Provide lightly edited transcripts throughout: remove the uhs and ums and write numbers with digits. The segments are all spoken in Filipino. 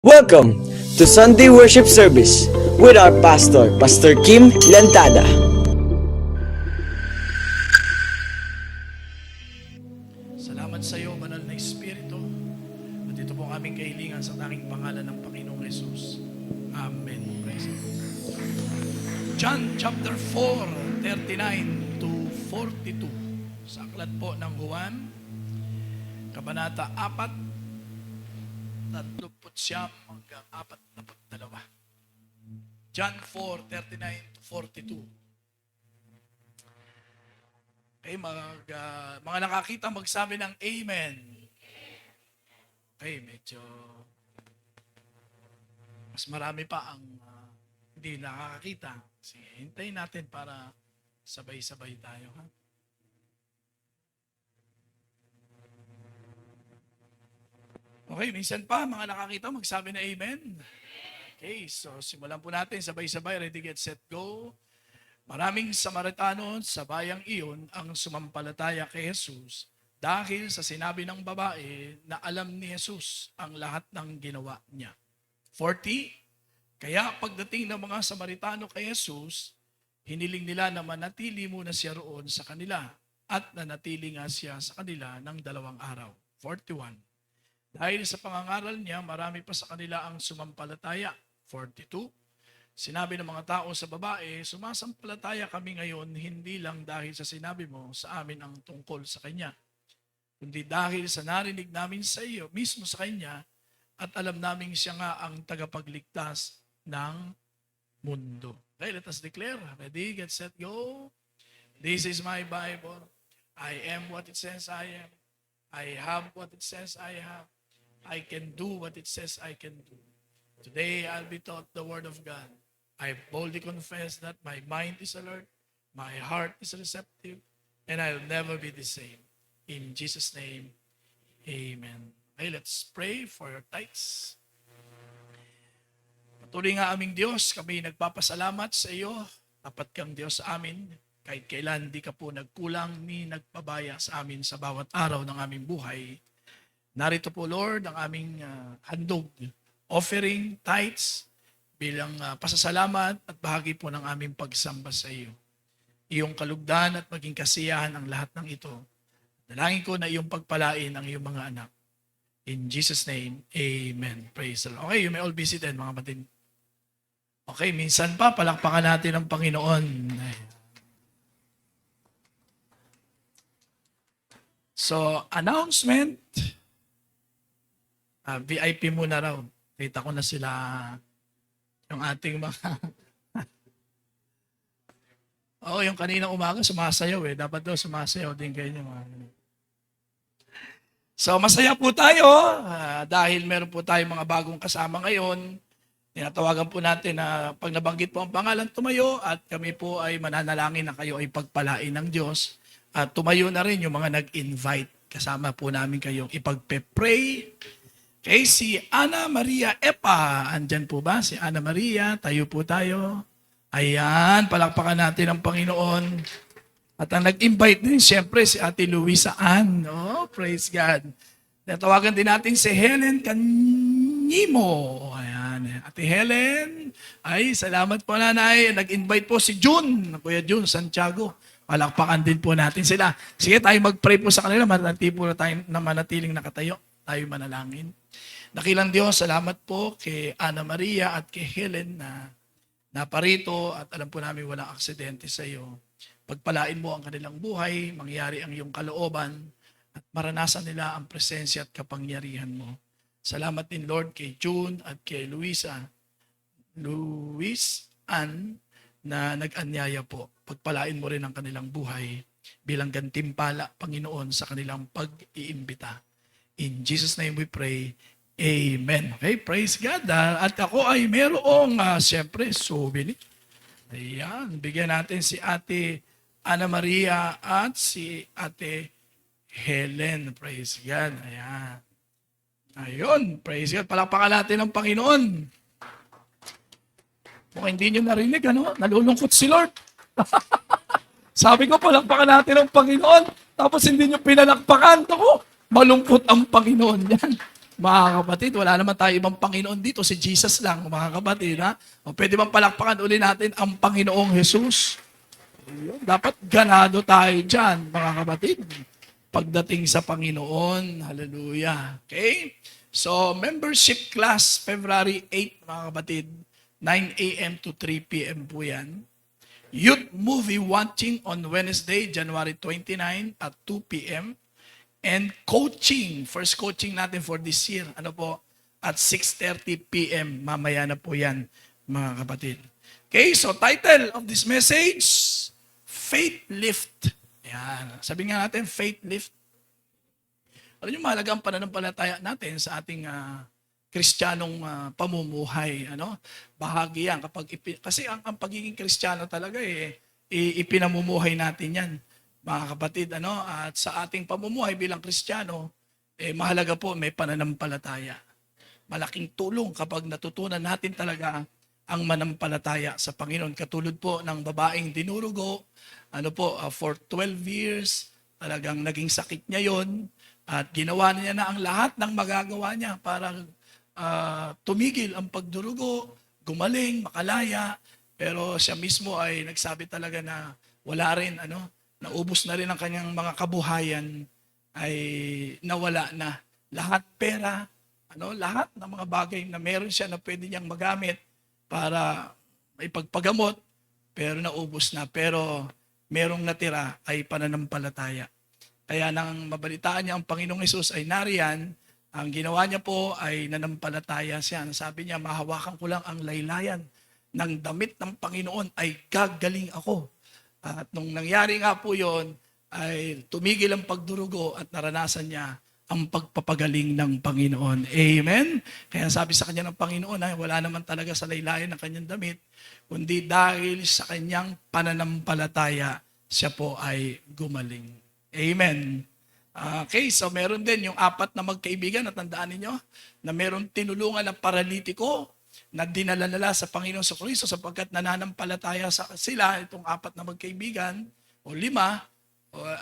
Welcome to Sunday Worship Service with our pastor, Pastor Kim Lantada. Salamat sa iyo, Banal na Espiritu. At ito po ang aming kahilingan sa tanging pangalan ng Panginoong Jesus. Amen. Praise the Lord. John chapter 4, 39 to 42. Sa aklat po ng Juan, Kabanata 4, 39 hanggang 42. John 4, 39 to 42. Okay, mga nakakita magsabi ng Amen. Okay, medyo mas marami pa ang hindi nakakakita. Sige, hintayin natin para sabay-sabay tayo. Ha? Okay, minsan pa mga nakakita magsabi na Amen. Okay, so simulan po natin sabay-sabay. Ready, get, set, go. Maraming Samaritano sa bayang iyon ang sumampalataya kay Jesus dahil sa sinabi ng babae na alam ni Jesus ang lahat ng ginawa niya. 40. Kaya pagdating ng mga Samaritano kay Jesus, hiniling nila na manatili muna siya roon sa kanila at nanatili nga siya sa kanila ng 2 araw. 41. Dahil sa pangangaral niya, marami pa sa kanila ang sumampalataya. 42. Sinabi ng mga tao sa babae, sumasampalataya kami ngayon hindi lang dahil sa sinabi mo sa amin ang tungkol sa Kanya, kundi dahil sa narinig namin sa iyo, mismo sa Kanya, at alam namin siya nga ang tagapagligtas ng mundo. Okay, let us declare. Ready, get, set, go. This is my Bible. I am what it says I am. I have what it says I have. I can do what it says I can do. Today, I'll be taught the Word of God. I boldly confess that my mind is alert, my heart is receptive, and I'll never be the same. In Jesus' name, Amen. Okay, let's pray for your tithes. Patuloy nga aming Diyos, kami nagpapasalamat sa iyo. Tapat kang Diyos sa amin. Kahit kailan di ka po nagkulang ni nagpabaya sa amin sa bawat araw ng aming buhay. Narito po, Lord, ang aming handog, offering, tithes, bilang pasasalamat at bahagi po ng aming pagsamba sa iyo. Iyong kalugdan at maging kasiyahan ang lahat ng ito. Dalangin ko na iyong pagpalain ang iyong mga anak. In Jesus' name, Amen. Praise the Lord. Okay, you may all be seated, mga kapatid. Okay, minsan pa, palakpakan natin ang Panginoon. So, announcement. VIP muna raw. Kita ko na sila, yung ating mga... yung kaninang umaga sumasayaw eh. Dapat daw sumasayaw din kayo mga... So, masaya po tayo dahil meron po tayong mga bagong kasama ngayon. Tinatawagan po natin na pag nabanggit po ang pangalan, tumayo at kami po ay mananalangin na kayo ay pagpalain ng Diyos. At tumayo na rin yung mga nag-invite. Kasama po namin kayong ipagpe-pray. Okay, si Ana Maria Epa. Andyan po ba si Ana Maria? Tayo po tayo. Ayan, palakpakan natin ang Panginoon. At ang nag-invite din, siyempre, si Ate Luisa Ann. Oh, praise God. Natawagan din natin si Helen Canimo. Ayan, Ate Helen. Ay, salamat po, nanay. Nag-invite po si June, Kuya June Santiago. Palakpakan din po natin sila. Sige, tayo mag-pray po sa kanila. Manatili po na tayo na manatiling nakatayo. Tayo manalangin. Dakilang Diyos, salamat po kay Ana Maria at kay Helen na naparito at alam po namin walang aksidente sa iyo. Pagpalain mo ang kanilang buhay, mangyari ang iyong kalooban at maranasan nila ang presensya at kapangyarihan mo. Salamat din Lord kay June at kay Luis Ann na nag-anyaya po. Pagpalain mo rin ang kanilang buhay bilang gantimpala, Panginoon, sa kanilang pag-iimbita. In Jesus' name we pray. Amen. Okay, praise God. At ako ay merong, siyempre, souvenir. Ayan, bigyan natin si Ate Ana Maria at si Ate Helen. Praise God. Ayan. Ayun, praise God. Palakpakan natin ang Panginoon. Kung hindi nyo narinig, nalulungkot si Lord. Sabi ko, palakpakan natin ang Panginoon. Tapos hindi nyo pinalakpakan. Ako, malungkot ang Panginoon yan. Mga kapatid, wala naman tayo ibang Panginoon dito, si Jesus lang, mga kapatid. Ha? O pwede bang palakpakan uli natin ang Panginoong Jesus? Dapat ganado tayo dyan, mga kapatid. Pagdating sa Panginoon, hallelujah. Okay? So, membership class, February 8, mga kapatid, 9 a.m. to 3 p.m. po yan. Youth movie watching on Wednesday, January 29 at 2 p.m. And coaching, first coaching natin for this year, ano po, at 6:30 p.m. Mamaya na po yan, mga kapatid. Okay, so title of this message, Faith Lift. Yan. Sabi nga natin, Faith Lift. Alam niyo, mahalaga ang pananampalataya natin sa ating Kristiyanong pamumuhay. Ano? Bahagi yan. Kasi ang pagiging Kristiyano talaga, ipinamumuhay natin yan. Mga kapatid, ano? At sa ating pamumuhay bilang Kristiyano, mahalaga po may pananampalataya. Malaking tulong kapag natutunan natin talaga ang manampalataya sa Panginoon. Katulad po ng babaeng dinurugo, for 12 years, talagang naging sakit niya yon at ginawa niya na ang lahat ng magagawa niya para tumigil ang pagdurugo, gumaling, makalaya. Pero siya mismo ay nagsabi talaga na wala rin, naubos na rin ang kanyang mga kabuhayan, ay nawala na. Lahat pera, lahat ng mga bagay na meron siya na pwede niyang magamit para ipagpagamot, pero naubos na. Pero merong natira ay pananampalataya. Kaya nang mabalitaan niya ang Panginoong Hesus ay nariyan, ang ginawa niya po ay nanampalataya siya. Sabi niya, mahawakan ko lang ang laylayan ng damit ng Panginoon ay gagaling ako. At nung nangyari nga po yon, ay tumigil ang pagdurugo at naranasan niya ang pagpapagaling ng Panginoon. Amen? Kaya sabi sa kanya ng Panginoon ay wala naman talaga sa laylayan ng kanyang damit, kundi dahil sa kanyang pananampalataya, siya po ay gumaling. Amen. Okay, so meron din yung 4 na magkaibigan, natandaan ninyo, na meron tinulungan ng paralitiko na dinala nila sa Panginoon sa Kristo sapagkat nananampalataya sila, itong 4 na magkaibigan, o 5,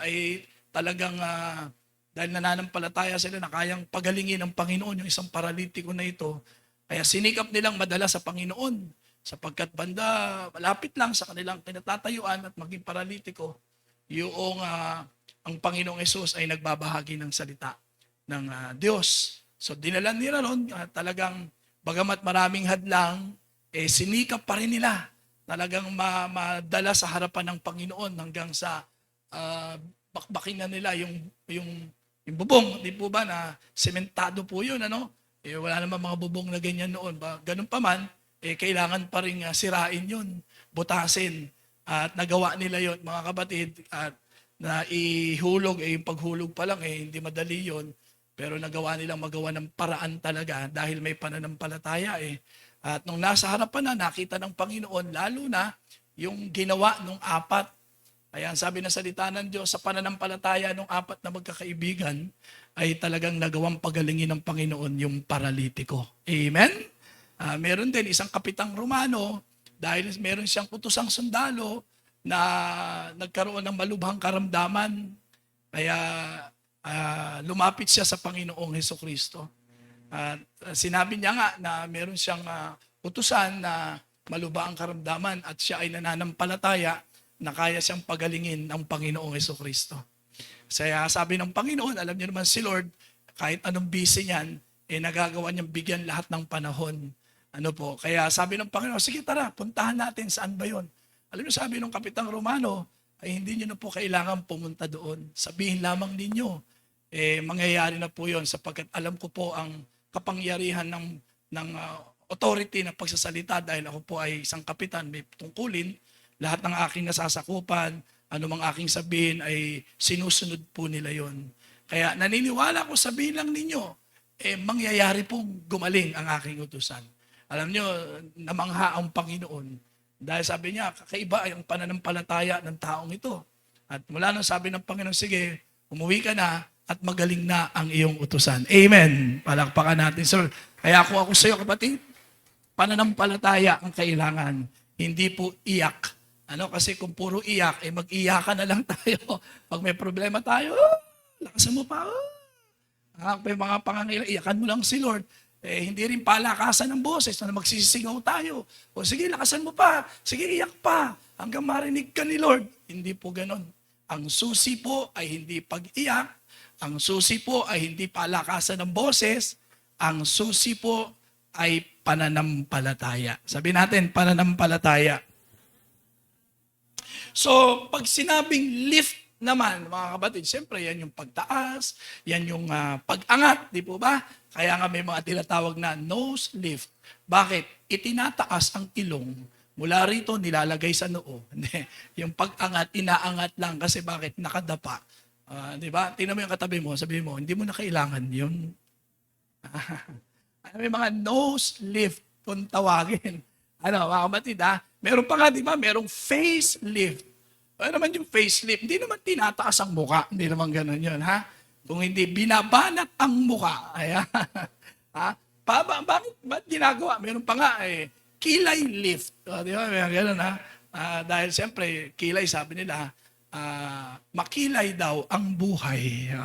ay talagang dahil nananampalataya sila na kayang pagalingin ng Panginoon yung isang paralitiko na ito, kaya sinikap nilang madala sa Panginoon sapagkat banda malapit lang sa kanilang kinatatayuan at maging paralitiko, yung ang Panginoong Hesus ay nagbabahagi ng salita ng Diyos. So dinala nila ron, talagang bagamat maraming hadlang, sinikap pa rin nila talagang madala sa harapan ng Panginoon hanggang sa bakbakin na nila yung bubong, di po ba, na sementado po yun, wala naman mga bubong na ganyan noon. Ganun pa man, kailangan pa rin sirain yun, butasin. At nagawa nila yon, mga kapatid, at na ihulog, yung paghulog pa lang, hindi madali yon. Pero nagawa nilang magawa ng paraan talaga dahil may pananampalataya. At nung nasa harapan na, nakita ng Panginoon, lalo na yung ginawa ng 4. Kaya sabi na salita ng Diyos, sa pananampalataya ng 4 na magkakaibigan, ay talagang nagawang pagalingin ng Panginoon yung paralitiko. Amen? Meron din isang kapitang Romano, dahil meron siyang utusang sundalo na nagkaroon ng malubhang karamdaman. Kaya lumapit siya sa Panginoong Hesukristo. Sinabi niya nga na meron siyang utusan na malubhang karamdaman at siya ay nananampalataya na kaya siyang pagalingin ng Panginoong Hesukristo. Kaya sabi ng Panginoon, alam niyo naman si Lord, kahit anong busy niyan, nagagawa niyang bigyan lahat ng panahon. Kaya sabi ng Panginoon, sige tara, puntahan natin, saan ba yon? Alam niyo, sabi ng Kapitang Romano, ay hindi niyo na po kailangan pumunta doon. Sabihin lamang ninyo, mangyayari na po yon sapagkat alam ko po ang kapangyarihan ng authority na pagsasalita dahil ako po ay isang kapitan, may tungkulin. Lahat ng aking nasasakupan, anumang aking sabihin ay sinusunod po nila yon. Kaya naniniwala ko, sabihin lang ninyo, mangyayari pong gumaling ang aking utusan. Alam nyo, namangha ang Panginoon. Dahil sabi niya, kakaiba ay ang pananampalataya ng taong ito. At mula nang sabi ng Panginoon, sige, umuwi ka na at magaling na ang iyong utusan. Amen. Palakpakan natin, sir. Kaya ako sa iyo, kapatid, pananampalataya ang kailangan. Hindi po iyak. Kasi kung puro iyak, mag-iyakan na lang tayo. Pag may problema tayo, lakasan mo pa. May mga pangangailangan, iyakan mo lang si Lord. Hindi rin palakasan ng boses na magsisigaw tayo. O sige, lakasan mo pa. Sige, iyak pa. Hanggang marinig ka ni Lord. Hindi po ganon. Ang susi po ay hindi pag-iyak. Ang susi po ay hindi palakasan ng boses. Ang susi po ay pananampalataya. Sabi natin, pananampalataya. So, pag sinabing lift naman, mga kapatid, siyempre yan yung pagtaas, yan yung pag-angat, di po ba? Kaya nga may mga tinatawag na nose lift. Bakit? Itinataas ang ilong, mula rito nilalagay sa noo. Yung pag-angat, inaangat lang kasi bakit? Nakadapa. Di ba? Tingnan mo yung katabi mo, sabi mo, hindi mo na kailangan yun. May mga nose lift kung tawagin. Mga kapatid, meron pa nga, di ba? Merong face lift. Ano naman yung facelift? Hindi naman tinataas ang muka. Hindi naman ganun yun, ha? Kung hindi, binabanat ang muka. Ayan. Ba't ginagawa? Meron pa nga, kilay lift. Di ba? May ganun, ha? Dahil siyempre, kilay, sabi nila, makilay daw ang buhay.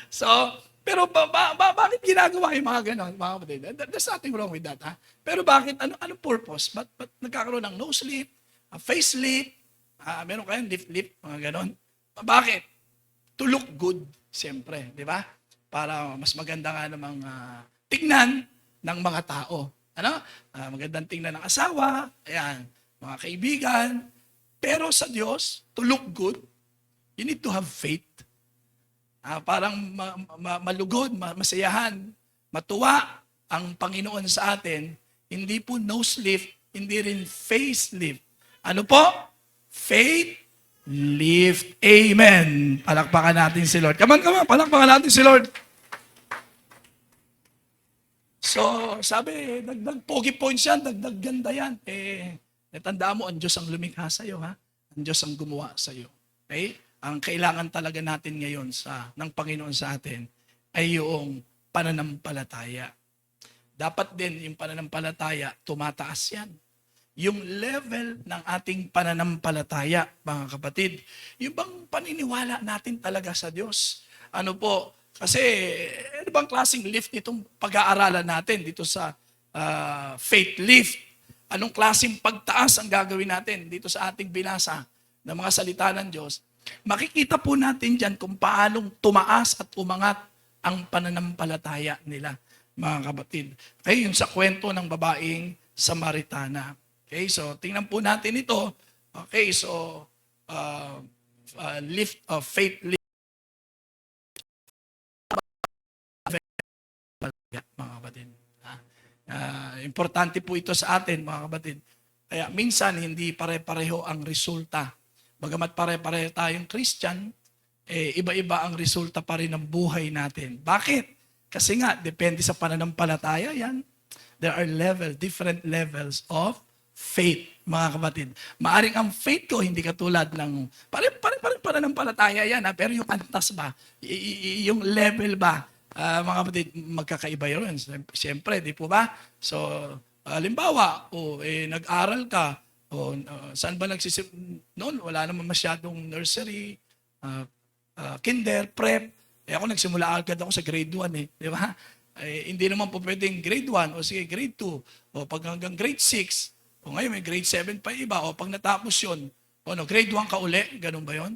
So, pero bakit ginagawa yung mga ganon, mga kapatid? There's nothing wrong with that, ha? Pero bakit? Anong purpose? Ba't nagkakaroon ng nose lift, face lift, meron kayong lift, mga ganon. Bakit? To look good, siyempre, di ba? Para mas maganda nga namang tignan ng mga tao. Magandang tingnan ng asawa, ayan, mga kaibigan. Pero sa Diyos, to look good, you need to have faith. Parang malugod, masayahan, matuwa ang Panginoon sa atin, hindi po nose lift, hindi rin face lift. Ano po? Faith lift. Amen. Palakpakan natin si Lord. Come on, palakpakan natin si Lord. So, sabi, dagdag pogi points yan, dagdag ganda yan. Natandaan mo, ang Diyos ang lumikha sa'yo, ha? Ang Diyos ang gumawa sa'yo. Okay? Ang kailangan talaga natin ngayon ng Panginoon sa atin ay yung pananampalataya. Dapat din yung pananampalataya, tumataas yan. Yung level ng ating pananampalataya, mga kapatid, yung bang paniniwala natin talaga sa Diyos. Ano po? Kasi, ano bang klaseng lift itong pag-aaralan natin dito sa faith lift? Anong klaseng pagtaas ang gagawin natin dito sa ating binasa ng mga salita ng Diyos? Makikita po natin dyan kung paanong tumaas at umangat ang pananampalataya nila, mga kapatid. Okay, yun sa kwento ng babaeng Samaritana. Okay, so tingnan po natin ito. Okay, so lift of faith lift. Mga kapatid. Importante po ito sa atin, mga kapatid. Kaya minsan hindi pare-pareho ang resulta. Bagamat pare-pareho tayong Christian, iba-iba ang resulta pa rin ng buhay natin. Bakit? Kasi nga, depende sa pananampalataya yan. There are different levels of faith, mga kapatid. Maaring ang faith ko hindi katulad ng pare-pare pananampalataya yan, pero yung antas ba? Yung level ba? Mga kapatid, magkakaiba yun. Siyempre, di po ba? So, halimbawa, nag-aral ka, saan ba noon? Wala naman masyadong nursery, kinder, prep. Ako nagsimula agad ako sa grade 1 di ba? Hindi naman po pwedeng grade 1 o sige grade 2 o pag hanggang grade 6 o ngayon may grade 7 pa iba o pag natapos yun, grade 1 ka uli, ganun ba yun?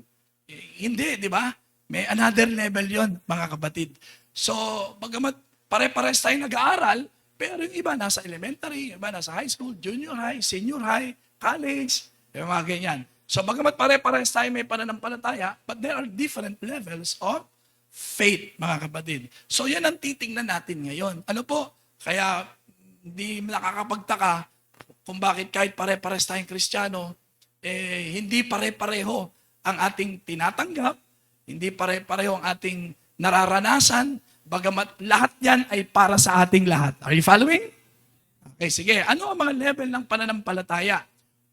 Hindi, di ba? May another level yon, mga kapatid. So, bagamat pare-pares tayo nag-aaral, pero yung iba nasa elementary, yung iba nasa high school, junior high, senior high, college, yung mga ganyan. So, bagamat pare-pares tayo may pananampalataya, but there are different levels of faith, mga kapatid. So, yan ang titingnan natin ngayon. Ano po? Kaya, hindi nakakapagtaka kung bakit kahit pare-pares tayong Kristiyano, hindi pare-pareho ang ating tinatanggap, hindi pare-pareho ang ating nararanasan, bagamat lahat yan ay para sa ating lahat. Are you following? Okay, sige. Ano ang mga level ng pananampalataya?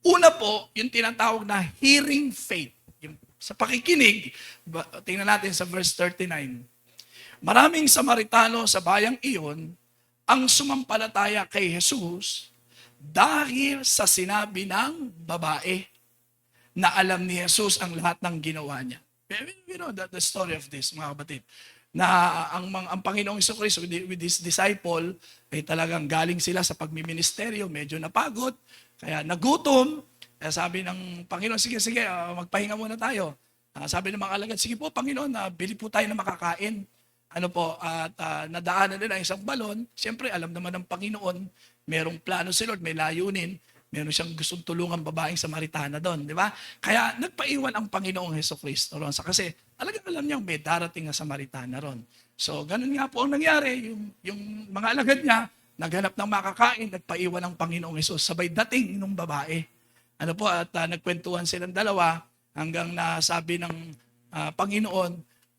Una po, yung tinatawag na hearing faith. Yung, sa pakikinig, tingnan natin sa verse 39. Maraming Samaritano sa bayang iyon ang sumampalataya kay Jesus dahil sa sinabi ng babae na alam ni Jesus ang lahat ng ginawa niya. You know the story of this, mga kapatid. na ang Panginoong Jesucristo with his disciple ay talagang galing sila sa pagmiministeryo, medyo napagod, kaya nagutom. Kaya sabi ng Panginoon, sige, magpahinga muna tayo. Sabi ng mga alagad, sige po Panginoon, bili po tayo na makakain. Ano po, at nadaanan nila isang balon. Siyempre, alam naman ng Panginoon, merong plano si Lord, may layunin. Meron siyang gustong tulungan babaeng Samaritana doon, di ba? Kaya nagpaiwan ang Panginoong Jesucristo ron. Kasi talagang alam niyang may darating na Samaritana ron. So, ganun nga po ang nangyari. Yung mga alagad niya, naghanap ng makakain, nagpaiwan ang Panginoong Hesus. Sabay dating ng babae. Ano po, at nagkwentuhan silang dalawa hanggang nasabi ng Panginoon,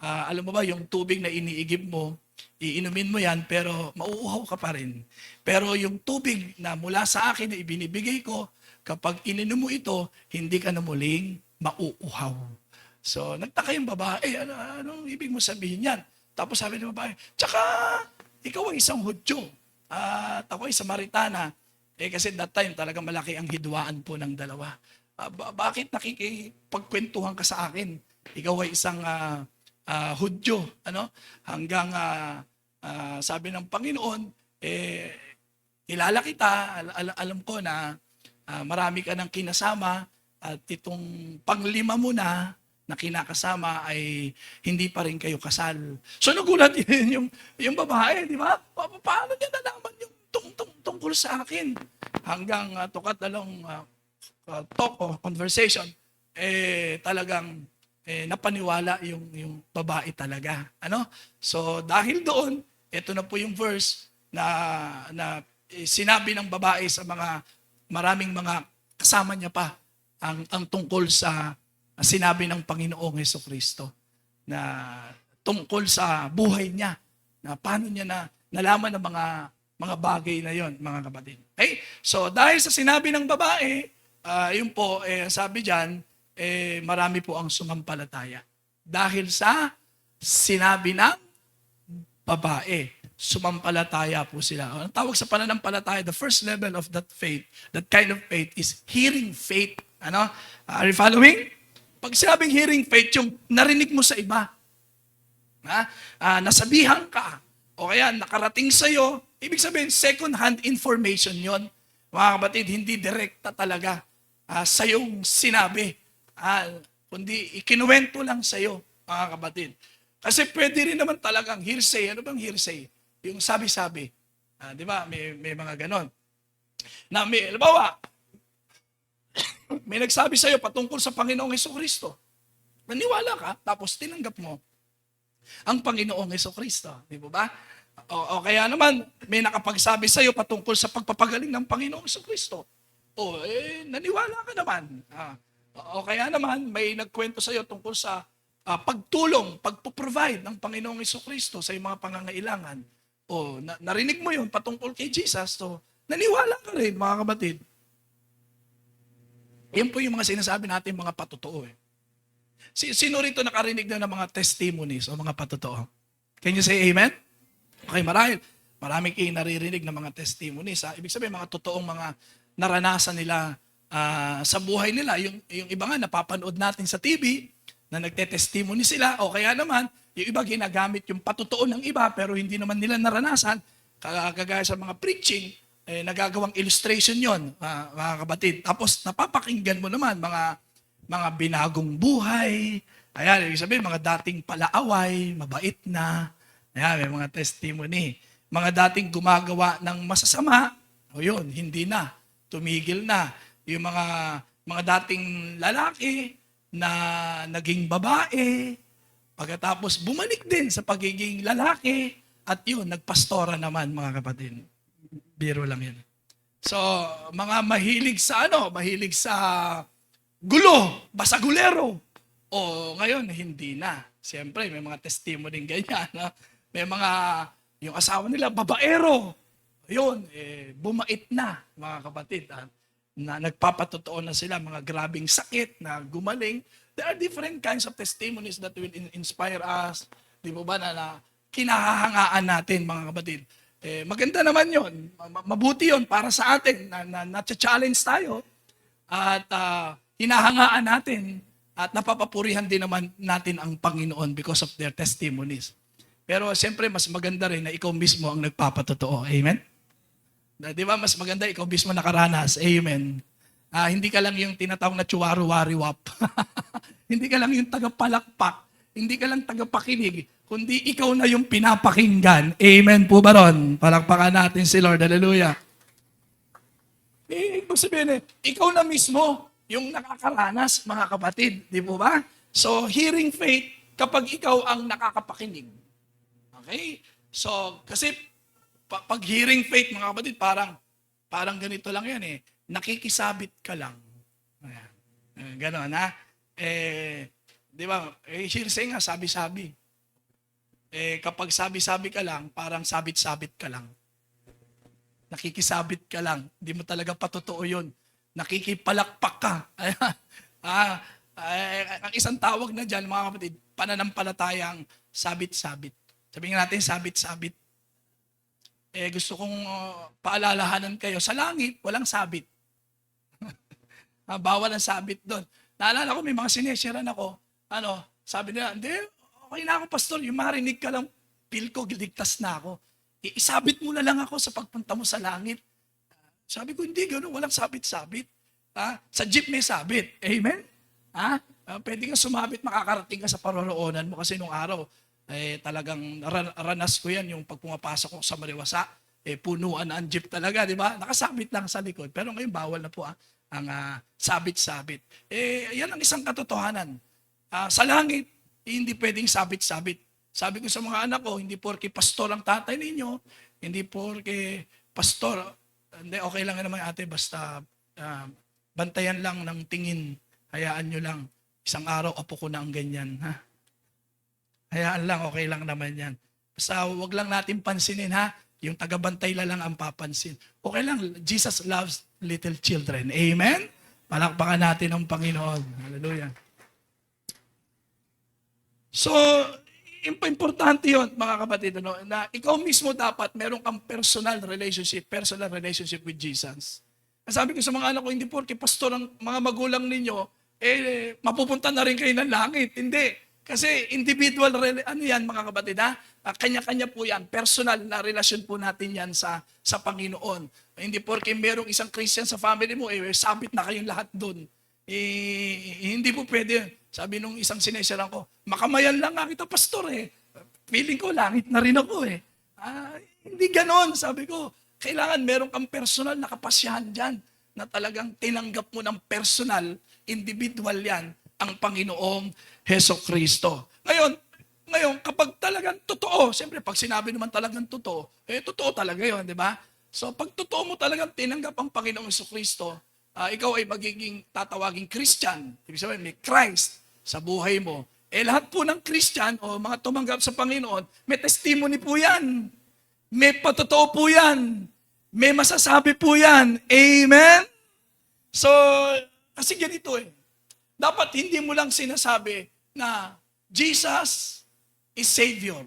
alam mo ba, yung tubig na iniigib mo, iinumin mo yan, pero mauuhaw ka pa rin. Pero yung tubig na mula sa akin na ibinibigay ko, kapag ininom mo ito, hindi ka na muling mauuhaw. So, nagtaka yung babae, anong ibig mo sabihin yan? Tapos sabi ng babae, tsaka, ikaw ay isang Hudyo, at ako ay Samaritana. Kasi that time, talagang malaki ang hidwaan po ng dalawa. Bakit nakikipagkwentuhan ka sa akin? Ikaw ay isang Hudyo, ano? Hanggang sabi ng Panginoon, kilala kita, alam ko na marami ka ng kinasama at itong panglima mo na kinakasama ay hindi pa rin kayo kasal. So nagulat yung babae, di ba? Paano niya nalaman yung tungkol sa akin? Hanggang tukat dalawang talk o conversation, talagang napaniwala yung babae talaga. Ano? So dahil doon, ito na po yung verse na sinabi ng babae sa maraming mga kasama niya pa ang tungkol sa sinabi ng Panginoong Jesucristo na tungkol sa buhay niya, na paano niya nalaman ng mga bagay na yon, mga kapatid. Okay? So dahil sa sinabi ng babae, yun po, sabi diyan, marami po ang sumampalataya. Dahil sa sinabi ng babae, sumampalataya po sila. Ang tawag sa pananampalataya, the first level of that faith, that kind of faith is hearing faith. Ano? Are you following? Pag sinabing hearing faith, yung narinig mo sa iba. Nasabihan ka, o kaya nakarating sa'yo, ibig sabihin, second-hand information yon. Mga kapatid, hindi direkta talaga sa yung sinabi. Kundi ikinuwento lang sa'yo, mga kapatid. Kasi pwede rin naman talagang hearsay. Ano bang hearsay? Yung sabi-sabi. Di ba? May mga ganon. Na halimbawa, may nagsabi sa'yo patungkol sa Panginoong Jesucristo. Naniwala ka, tapos tinanggap mo ang Panginoong Jesucristo. Di ba? O kaya naman, may nakapagsabi sa'yo patungkol sa pagpapagaling ng Panginoong Jesucristo. Naniwala ka naman. O kaya naman, may nagkwento sa'yo tungkol sa pagtulong, pagpo-provide ng Panginoong Jesucristo sa iyong mga pangangailangan. Narinig mo yun patungkol kay Jesus, so naniwala ka rin, mga kapatid. Yan po yung mga sinasabi natin, mga patotoo. Sino rito nakarinig na ng mga testimonies o mga patotoo? Can you say amen? Okay, marami kayong naririnig ng mga testimonies. Ibig sabihin, mga totoong mga naranasan nila sa buhay nila. Yung iba nga, napapanood natin sa TV, na nagte-testimony sila, o kaya naman, yung iba ginagamit yung patotoo ng iba, pero hindi naman nila naranasan, kagaya sa mga preaching, nagagawang illustration yon, mga kapatid. Tapos napapakinggan mo naman mga binagong buhay. Ayan, ibig sabihin, mga dating palaaway, mabait na. Ayan, may mga testimony. Mga dating gumagawa ng masasama, o yun, hindi na. Tumigil na. Yung mga dating lalaki na naging babae, pagkatapos bumalik din sa pagiging lalaki, at yun, nagpastora naman, mga kapatid. Biro lang yun. So, mga mahilig sa gulo, basagulero. Ngayon, hindi na. Siyempre, may mga testimony ganyan. May mga, yung asawa nila, babaero. Yun, bumait na, mga kapatid. Na nagpapatotoo na sila, mga grabing sakit na gumaling. There are different kinds of testimonies that will inspire us. Di ba ba na kinahahangaan natin, mga kapatid. Maganda naman yon, mabuti yon para sa atin na challenge tayo at hinahangaan natin at napapapurihan din naman natin ang Panginoon because of their testimonies. Pero siyempre, mas maganda rin na ikaw mismo ang nagpapatotoo. Amen? Di ba, mas maganda ikaw mismo nakaranas. Amen. Hindi ka lang yung tinatawag na chuwaru-wariwap. Hindi ka lang yung tagapalakpak. Hindi ka lang tagapakinig. Kundi ikaw na yung pinapakinggan. Amen po ba ron? Palakpakan natin si Lord. Hallelujah. Ibig sabihin ikaw na mismo yung nakakaranas, mga kapatid. Di po ba? So, hearing faith, kapag ikaw ang nakakapakinig. Okay? So, kasi pag hearing faith, mga kapatid, parang ganito lang yan eh. Nakikisabit ka lang. Ayan. Ganon, ha? Di ba? Hearsay nga, sabi-sabi. Kapag sabi-sabi ka lang, parang sabit-sabit ka lang. Nakikisabit ka lang. Hindi mo talaga patotoo yun. Nakikipalakpak ka. Ang isang tawag na dyan, mga kapatid, pananampalatayang sabit-sabit. Sabihin natin, sabit-sabit. Gusto kong paalalahanan kayo, sa langit, walang sabit. Bawal ang sabit doon. Naalala ko, may mga sinesiran ako. Sabi nila, hindi, okay na ako, pastor. Yung marinig ka lang, feel ko, ligtas na ako. Isabit mo na lang ako sa pagpunta mo sa langit. Sabi ko, hindi, gano'n, walang sabit-sabit. Sa jeep may sabit. Amen? Pwede kang sumabit, makakarating ka sa paroroonan mo kasi nung araw, talagang ranas ko yan, yung pag pumapasok ko sa Mariwasa, punuan ang jeep talaga, di ba? Nakasabit lang sa likod. Pero ngayon, bawal na po ang sabit-sabit. Yan ang isang katotohanan. Sa langit, hindi pwedeng sabit-sabit. Sabi ko sa mga anak ko, hindi porke pastor ang tatay ninyo, hindi porke pastor, hindi, okay lang naman ate, basta bantayan lang ng tingin, hayaan nyo lang. Isang araw, apo ko na ang ganyan. Ha? Hayaan lang, okay lang naman yan. Basta wag lang natin pansinin, ha? Yung tagabantay lang ang papansin. Okay lang, Jesus loves little children. Amen? Palakpakan natin ang Panginoon. Hallelujah. So, importante yun, mga kapatid, na ikaw mismo dapat meron kang personal relationship with Jesus. Sabi ko sa mga anak ko, hindi porke pastor ang mga magulang ninyo, mapupunta na rin kayo ng langit. Hindi. Kasi individual, yan mga kapatid, kanya-kanya po yan. Personal na relasyon po natin yan sa Panginoon. Hindi porke merong isang Christian sa family mo, sabit na kayong lahat doon. Hindi po pwede. Sabi nung isang sinesyaran ko, makamayan lang nga kita, pastor Feeling ko, langit na rin ako Hindi ganon, sabi ko. Kailangan meron kang personal na kapasyahan dyan na talagang tinanggap mo ng personal, individual yan, ang Panginoong Heso Kristo. Ngayon, kapag talagang totoo, siyempre pag sinabi naman talagang totoo, totoo talaga yun, di ba? So pag totoo mo talagang tinanggap ang Panginoong Heso Kristo, ikaw ay magiging tatawaging Christian. Ibig sabihin, may Christ sa buhay mo. Lahat po ng Christian o mga tumanggap sa Panginoon, may testimony po yan. May patotoo po yan. May masasabi po yan. Amen? So, kasi ganito dapat hindi mo lang sinasabi na Jesus is Savior.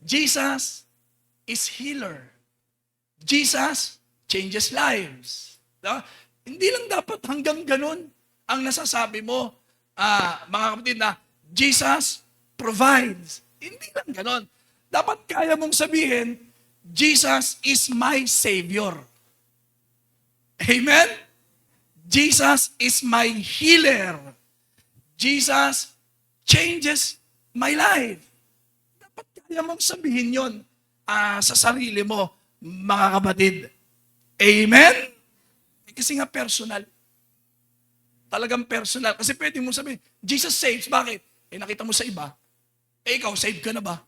Jesus is healer. Jesus changes lives. Diba? Hindi lang dapat hanggang ganun ang nasasabi mo, mga kapatid, na Jesus provides. Hindi lang ganon. Dapat kaya mong sabihin, Jesus is my Savior. Amen? Jesus is my healer. Jesus changes my life. Dapat kaya mong sabihin yon sa sarili mo, mga kapatid. Amen? Kasi nga personal. Talagang personal. Kasi pwede mo sabihin, Jesus saves. Bakit? Nakita mo sa iba. Ikaw, saved ka na ba?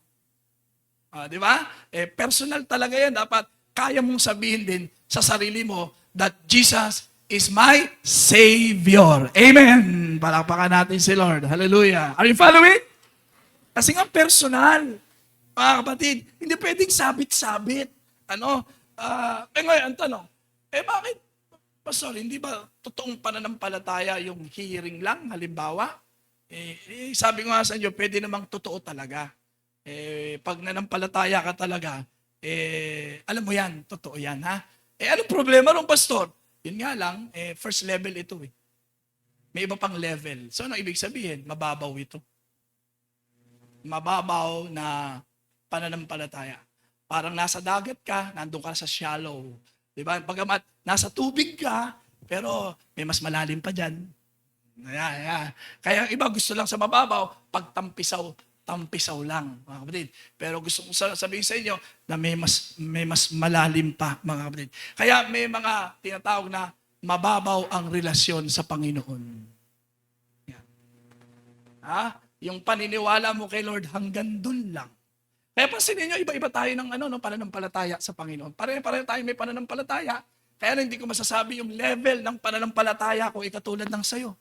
Di ba? Personal talaga yan. Dapat kaya mong sabihin din sa sarili mo that Jesus is my Savior. Amen. Palakpakan natin si Lord. Hallelujah. Are you following? Kasi nga personal. Mga kapatid, hindi pwedeng sabit-sabit. Ngayon, ang tanong, bakit? Pastor, hindi ba totoong pananampalataya yung hearing lang, halimbawa? Sabi ko nga sa inyo, pwede namang totoo talaga. Pag nanampalataya ka talaga, alam mo yan, totoo yan, ha? Anong problema ron, pastor? Yun nga lang, first level ito May iba pang level. So, ano ibig sabihin? Mababaw ito. mababaw na pananampalataya. Parang nasa dagat ka, nandun ka sa shallow. Diba? Bagamat nasa tubig ka, pero may mas malalim pa dyan. Ayan. Kaya iba gusto lang sa mababaw, tampisaw lang, mga kapatid. Pero gusto kong sabihin sa inyo na may mas malalim pa, mga kapatid. Kaya may mga tinatawag na mababaw ang relasyon sa Panginoon. Yan. Yung paniniwala mo kay Lord hanggang dun lang. Kaya pansinin nyo, iba-iba tayo ng pananampalataya sa Panginoon. Pare-pareho tayo may pananampalataya. Kaya hindi ko masasabi yung level ng pananampalataya ko ay katulad ng sayo.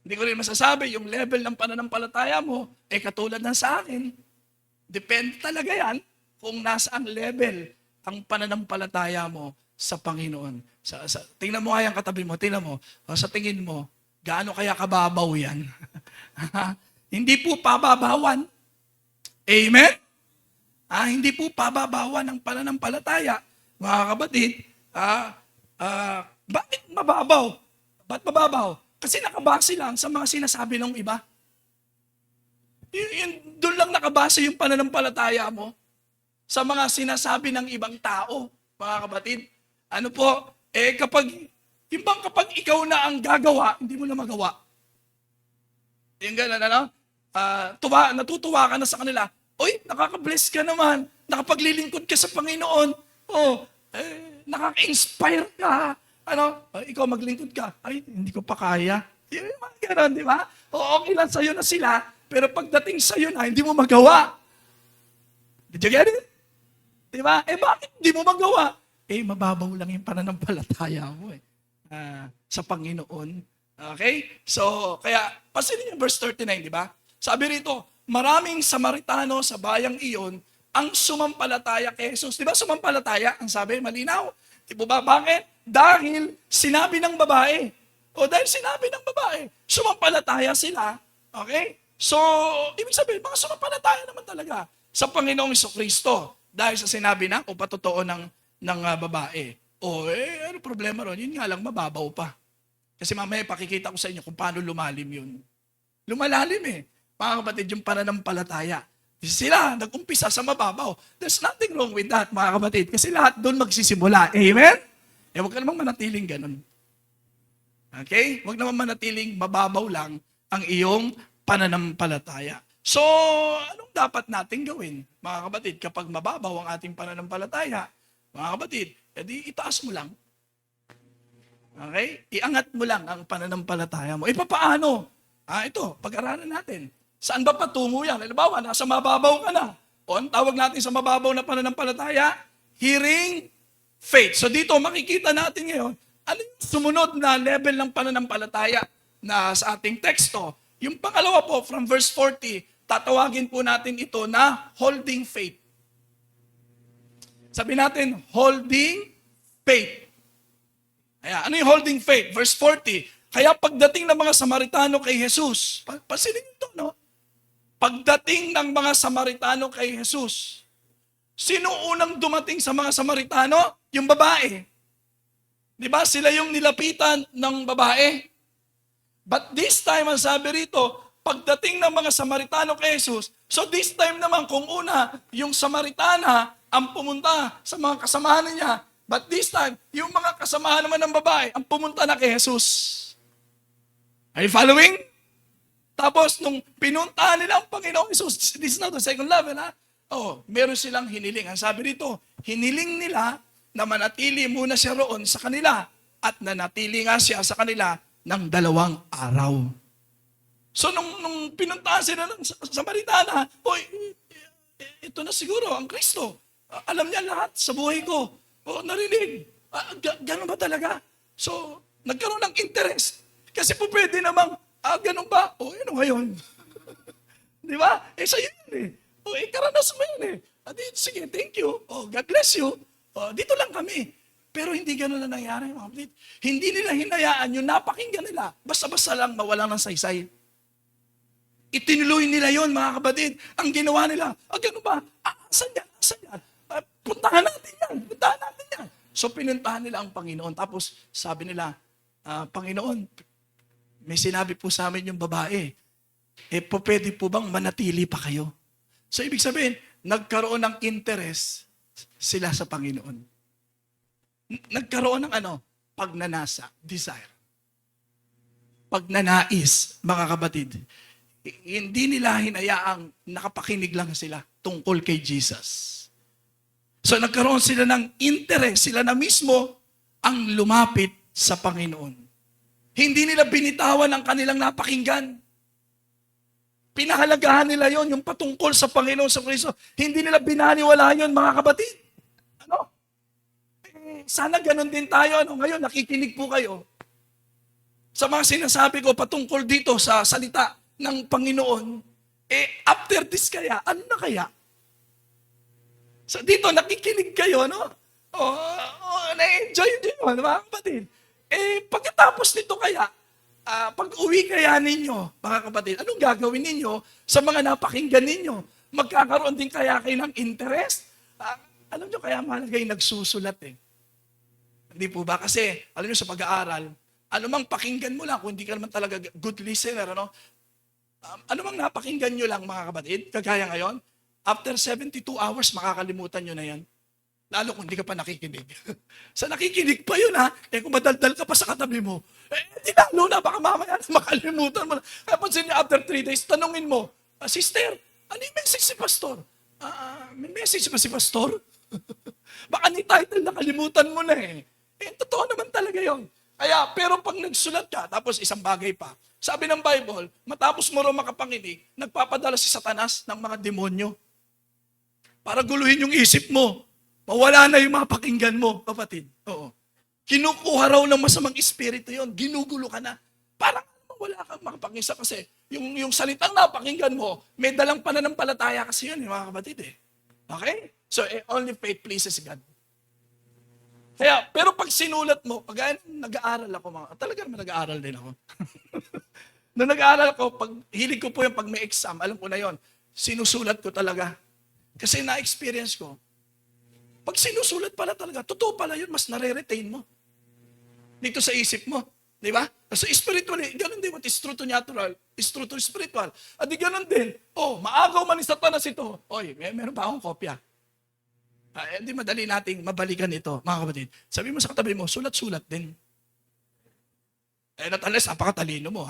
Hindi ko rin masasabi yung level ng pananampalataya mo ay katulad ng sa akin. Depende talaga yan kung nasaan level ang pananampalataya mo sa Panginoon. Tingnan mo nga yung katabi mo, tingnan mo, sa tingin mo, gaano kaya kababaw yan? Hindi po pababawan. Amen? Hindi po pababawan ng pananampalataya. Mga kapatid, bakit mababaw? Ba't mababaw? Kasi nakabase lang sa mga sinasabi ng iba. Doon lang nakabase yung pananampalataya mo sa mga sinasabi ng ibang tao, mga kapatid. Ano po, kapag ikaw na ang gagawa, hindi mo na magawa. Yung gano'n, natutuwa ka na sa kanila. Uy, nakaka-bless ka naman. Nakapaglilingkod ka sa Panginoon. Nakaka-inspire ka. Ikaw maglingkod ka. Ay, hindi ko pa kaya. Yung mga gano'n, di ba? Okay lang sa'yo na sila, pero pagdating sa'yo na, hindi mo magawa. Did you get it? Di ba? Bakit hindi mo magawa? Mababaw lang yung pananampalataya mo sa Panginoon. Okay? So, kaya, pansinin yung verse 39, di ba? Sabi rito, maraming Samaritano sa bayang iyon ang sumampalataya kay Jesus. Di ba sumampalataya? Ang sabi, malinaw. Di ba? Bakit? Dahil sinabi ng babae. Dahil sinabi ng babae, sumampalataya sila. Okay? So, ibig sabihin, mga sumampalataya naman talaga sa Panginoong Jesucristo. Dahil sa sinabi ng o patotoo ng babae. Ano problema ron? Yun nga lang, mababaw pa. Kasi mamaya pakikita ko sa inyo kung paano lumalim yun. Lumalalim mga kapatid, yung pananampalataya. Sila, nag-umpisa sa mababaw. There's nothing wrong with that, mga kapatid. Kasi lahat doon magsisimula. Amen? Huwag ka namang manatiling ganun. Okay? Huwag naman manatiling mababaw lang ang iyong pananampalataya. So, anong dapat natin gawin, mga kapatid, kapag mababaw ang ating pananampalataya? Mga kapatid, edi itaas mo lang. Okay? Iangat mo lang ang pananampalataya mo. Papaano? Ito, pag-aralan natin. Saan ba patungo yan? Halimbawa, nasa mababaw ka na. Ang tawag natin sa mababaw na pananampalataya, hearing faith. So dito, makikita natin ngayon, ano yung sumunod na level ng pananampalataya na sa ating teksto. Yung pangalawa po, from verse 40, tatawagin po natin ito na holding faith. Sabi natin, holding faith. Ano yung holding faith? Verse 40, kaya pagdating ng mga Samaritano kay Jesus, pansinin ito, no? Pagdating ng mga Samaritano kay Jesus, sino unang dumating sa mga Samaritano? Yung babae. Di ba? Sila yung nilapitan ng babae. But this time, ang sabi rito, pagdating ng mga Samaritano kay Jesus, so this time naman, kung una, yung Samaritana ang pumunta sa mga kasamahan niya, but this time, yung mga kasamahan naman ng babae ang pumunta na kay Jesus. Are you following? Tapos, nung pinuntahan nila ang Panginoong Jesus, this is not the second level, meron silang hiniling. Ang sabi dito, hiniling nila na manatili muna siya roon sa kanila at nanatili nga siya sa kanila ng 2 araw. So, nung pinuntahan sila ng Samaritana, ito na siguro ang Kristo. Alam niya lahat sa buhay ko. Narinig. Ganun ba talaga? So, nagkaroon ng interest. Kasi po pwede namang, ganun ba? Ano ngayon? Di ba? Sa'yo yun karanasan mo yun sige, thank you. God bless you. Dito lang kami. Pero hindi ganun na nangyari, mga kapatid. Hindi nila hinayaan yung napakinggan nila. Basta-basta lang mawalan ng saysay. Itinuloy nila yon, mga kapatid. Ang ginawa nila, ganun ba? Saan yan? Puntahan natin yan. So pinuntahan nila ang Panginoon. Tapos sabi nila, Panginoon, may sinabi po sa amin yung babae. Pwede po bang manatili pa kayo? So, ibig sabihin, nagkaroon ng interest sila sa Panginoon. Nagkaroon ng pagnanasa, desire. Pagnanais, mga kapatid. Hindi nila hinayaang nakapakinig lang sila tungkol kay Jesus. So nagkaroon sila ng interest, sila na mismo ang lumapit sa Panginoon. Hindi nila binitawan ang kanilang napakinggan. Pinahalagahan nila yon, yung patungkol sa Panginoon sa Kristo. Hindi nila binaniwala yon, mga kapatid. Sana ganun din tayo. Ngayon, nakikinig po kayo sa mga sinasabi ko patungkol dito sa salita ng Panginoon. After this kaya, ano na kaya? So dito, nakikinig kayo, no? Na-enjoy nyo, mga kapatid. Pagkatapos nito kaya, pag uwi kaya ninyo, mga kapatid, anong gagawin ninyo sa mga napakinggan ninyo? Magkakaroon din kaya kayo ng interest? Alam nyo, kaya mahalaga yung nagsusulat Hindi po ba? Kasi, alam nyo, sa pag-aaral, anumang pakinggan mo lang, kung hindi ka naman talaga good listener, anumang napakinggan nyo lang, mga kapatid, kagaya ngayon, after 72 hours, makakalimutan nyo na yan. Lalo kung hindi ka pa nakikinig. Sa nakikinig pa yun, kung madaldal ka pa sa katabi mo, di lalo na, baka mamaya na makalimutan mo na. Kaya pansin niya, after 3 days, tanungin mo, Sister, ano yung message si Pastor? May message ba si Pastor? Baka ni title nakalimutan mo na totoo naman talaga yun. Kaya, pero pag nagsulat ka, tapos isang bagay pa, sabi ng Bible, matapos mo rin makapanginig, nagpapadala si Satanas ng mga demonyo. Para guluhin yung isip mo. Mawala na yung mga pakinggan mo, kapatid. Oo. Kinukuha raw ng masamang espiritu yon, ginugulo ka na. Parang wala kang makapangisa kasi yung salitang napakinggan mo, may dalang pananampalataya kasi yun, mga kapatid Okay? So, only faith pleases God. Kaya, pero pag sinulat mo, pag nag-aaral ako, talaga naman nag-aaral din ako. Nung nag-aaral ko, pag hilig ko po yung pag may exam, alam ko na yon, sinusulat ko talaga. Kasi na-experience ko, pag sinusulat pala talaga, totoo pala yun, mas nare-retain mo. Dito sa isip mo. Di ba? So spiritually, ganun din, what is true to natural, is true to spiritual. At di ganun din, maagaw man ni Satanas ito. Meron pa akong kopya. Hindi madali nating mabalikan ito, mga kapatid. Sabi mo sa katabi mo, sulat-sulat din. Not unless, napakatalino mo,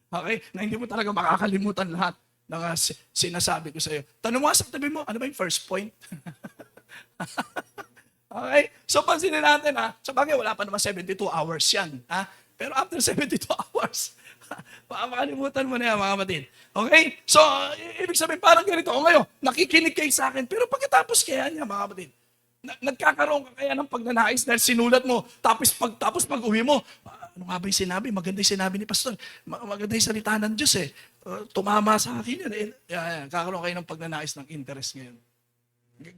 Okay? Na hindi mo talaga makakalimutan lahat ng sinasabi ko sa iyo. Tanong mo sa katabi mo, ano ba yung first point? Okay? So, pansinin natin, sa bagay, wala pa naman 72 hours yan. Pero after 72 hours, makakalimutan mo na yan, mga kapatid. Okay? So, ibig sabihin, parang ganito. Ngayon, nakikinig kayo sa akin, pero pagkatapos kaya niya, mga kapatid, nagkakaroon ka kaya ng pagnanais dahil sinulat mo, tapos pag uwi mo, ano nga ba yung sinabi? Maganda yung sinabi ni Pastor. Maganda yung salita ng Diyos Tumama sa akin yan. Kakaroon kayo ng pagnanais ng interest ngayon.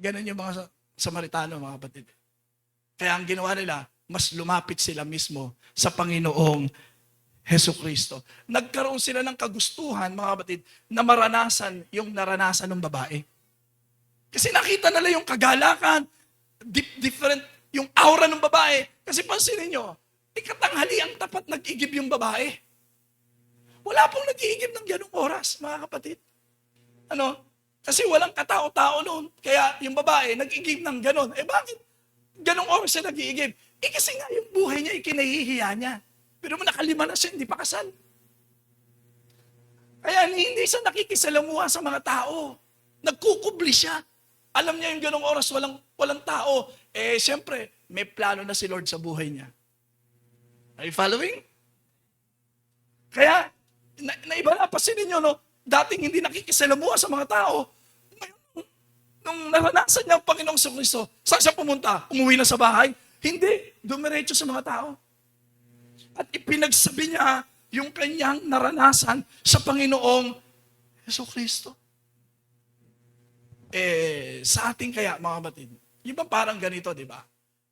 Ganun yung mga Samaritano, mga kapatid. Kaya ang ginawa nila, mas lumapit sila mismo sa Panginoong Hesus Kristo. Nagkaroon sila ng kagustuhan, mga kapatid, na maranasan yung naranasan ng babae. Kasi nakita nila yung kagalakan, different, yung aura ng babae. Kasi pansinin nyo, ikatanghali ang tapat nag-igib yung babae. Wala pong nag-iigib ng ganong oras, mga kapatid. Kasi walang katao-tao noon. Kaya yung babae, nag-igib ng ganon. Bakit ganong oras siya nag-iigib? Kasi nga yung buhay niya, ikinahihiya niya. Pero nakalima na siya, hindi pa kasal. Kaya hindi siya nakikisalamuha sa mga tao. Nagkukubli siya. Alam niya yung ganong oras, walang tao. Siyempre, may plano na si Lord sa buhay niya. Are you following? Kaya, naiba na, pasin ninyo, dating hindi nakikisalamuha sa mga tao. Ngayon, nung naranasan niya ang Panginoong Kristo, saan siya pumunta? Umuwi na sa bahay? Hindi. Dumiretso sa mga tao. At ipinagsabi niya yung kanyang naranasan sa Panginoong Hesus Kristo. Sa ating kaya, mga kapatid, yung ba parang ganito, di ba?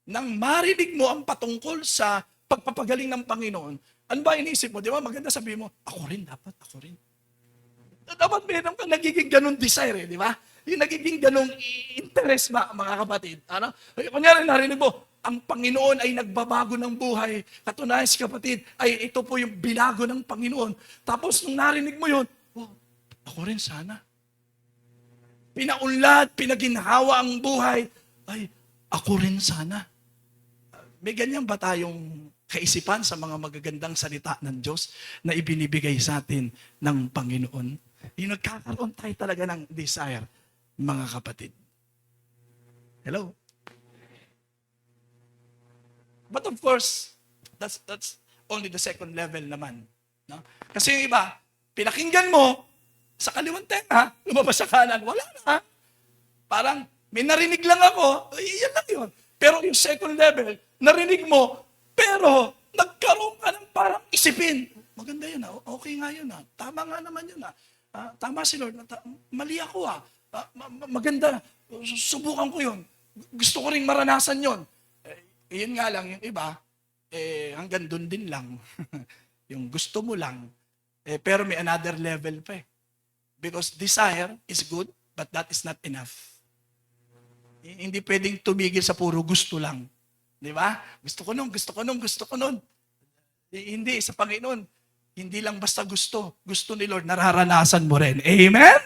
Nang marinig mo ang patungkol sa pagpapagaling ng Panginoon, ano ba iniisip mo? Di ba? Maganda sabihin mo, ako rin. Dapat meron kang nagiging ganun desire, di ba? Yung nagiging ganung interest ba, mga kapatid? Kunyari narinig mo, ang Panginoon ay nagbabago ng buhay. Katunayan si kapatid, ay ito po yung binago ng Panginoon. Tapos nung narinig mo yun, oh, ako rin sana. Pinaunlad, pinaginhawa ang buhay, ay ako rin sana. May ganyan ba tayong kaisipan sa mga magagandang salita ng Diyos na ibinibigay sa atin ng Panginoon? Yung nagkakaroon tayo talaga ng desire, mga kapatid. Hello? But of course, that's only the second level naman. No? Kasi yung iba, pinakinggan mo, sa kaliwang tenga, lumabas sa kanan, wala na. Parang, may narinig lang ako, yan lang yun. Pero yung second level, narinig mo, pero nagkaroon ka ng parang isipin. Maganda yun, okay nga yun. Tama nga naman yun. Tama si Lord, mali ako. Maganda, subukan ko yun. Gusto ko ring maranasan yun. Yun nga lang, yung iba, hanggang dun din lang. Yung gusto mo lang, pero may another level pa eh. Because desire is good, but that is not enough. Hindi pwedeng tumigil sa puro gusto lang. Di ba? Gusto ko nun, gusto ko nun, gusto ko nun. Hindi, sa Panginoon, hindi lang basta gusto. Gusto ni Lord, nararanasan mo rin. Amen?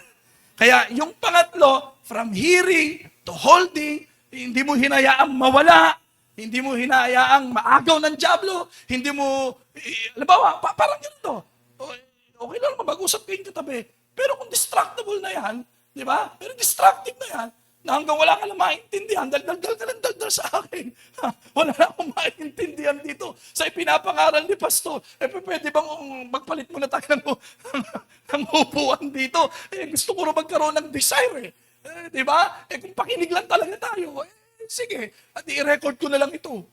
Kaya yung pangatlo, from hearing to holding, hindi mo hinayaang mawala, hindi mo hinayaang maagaw ng dyablo, hindi mo, halimbawa, parang ganito. Okay lang, mag-usap kayong katabi. Pero kung distractible na yan, di ba? Pero distractive na yan, na hanggang wala ka na maintindihan, daldal ka ng daldal sa akin. Wala na akong maintindihan dito sa ipinapangaral ni Pastor. Pwede bang magpalit muna tayo ng upuan dito? Gusto ko rin magkaroon ng desire. Di ba? Kung pakinig lang talaga tayo, sige, at i-record ko na lang ito.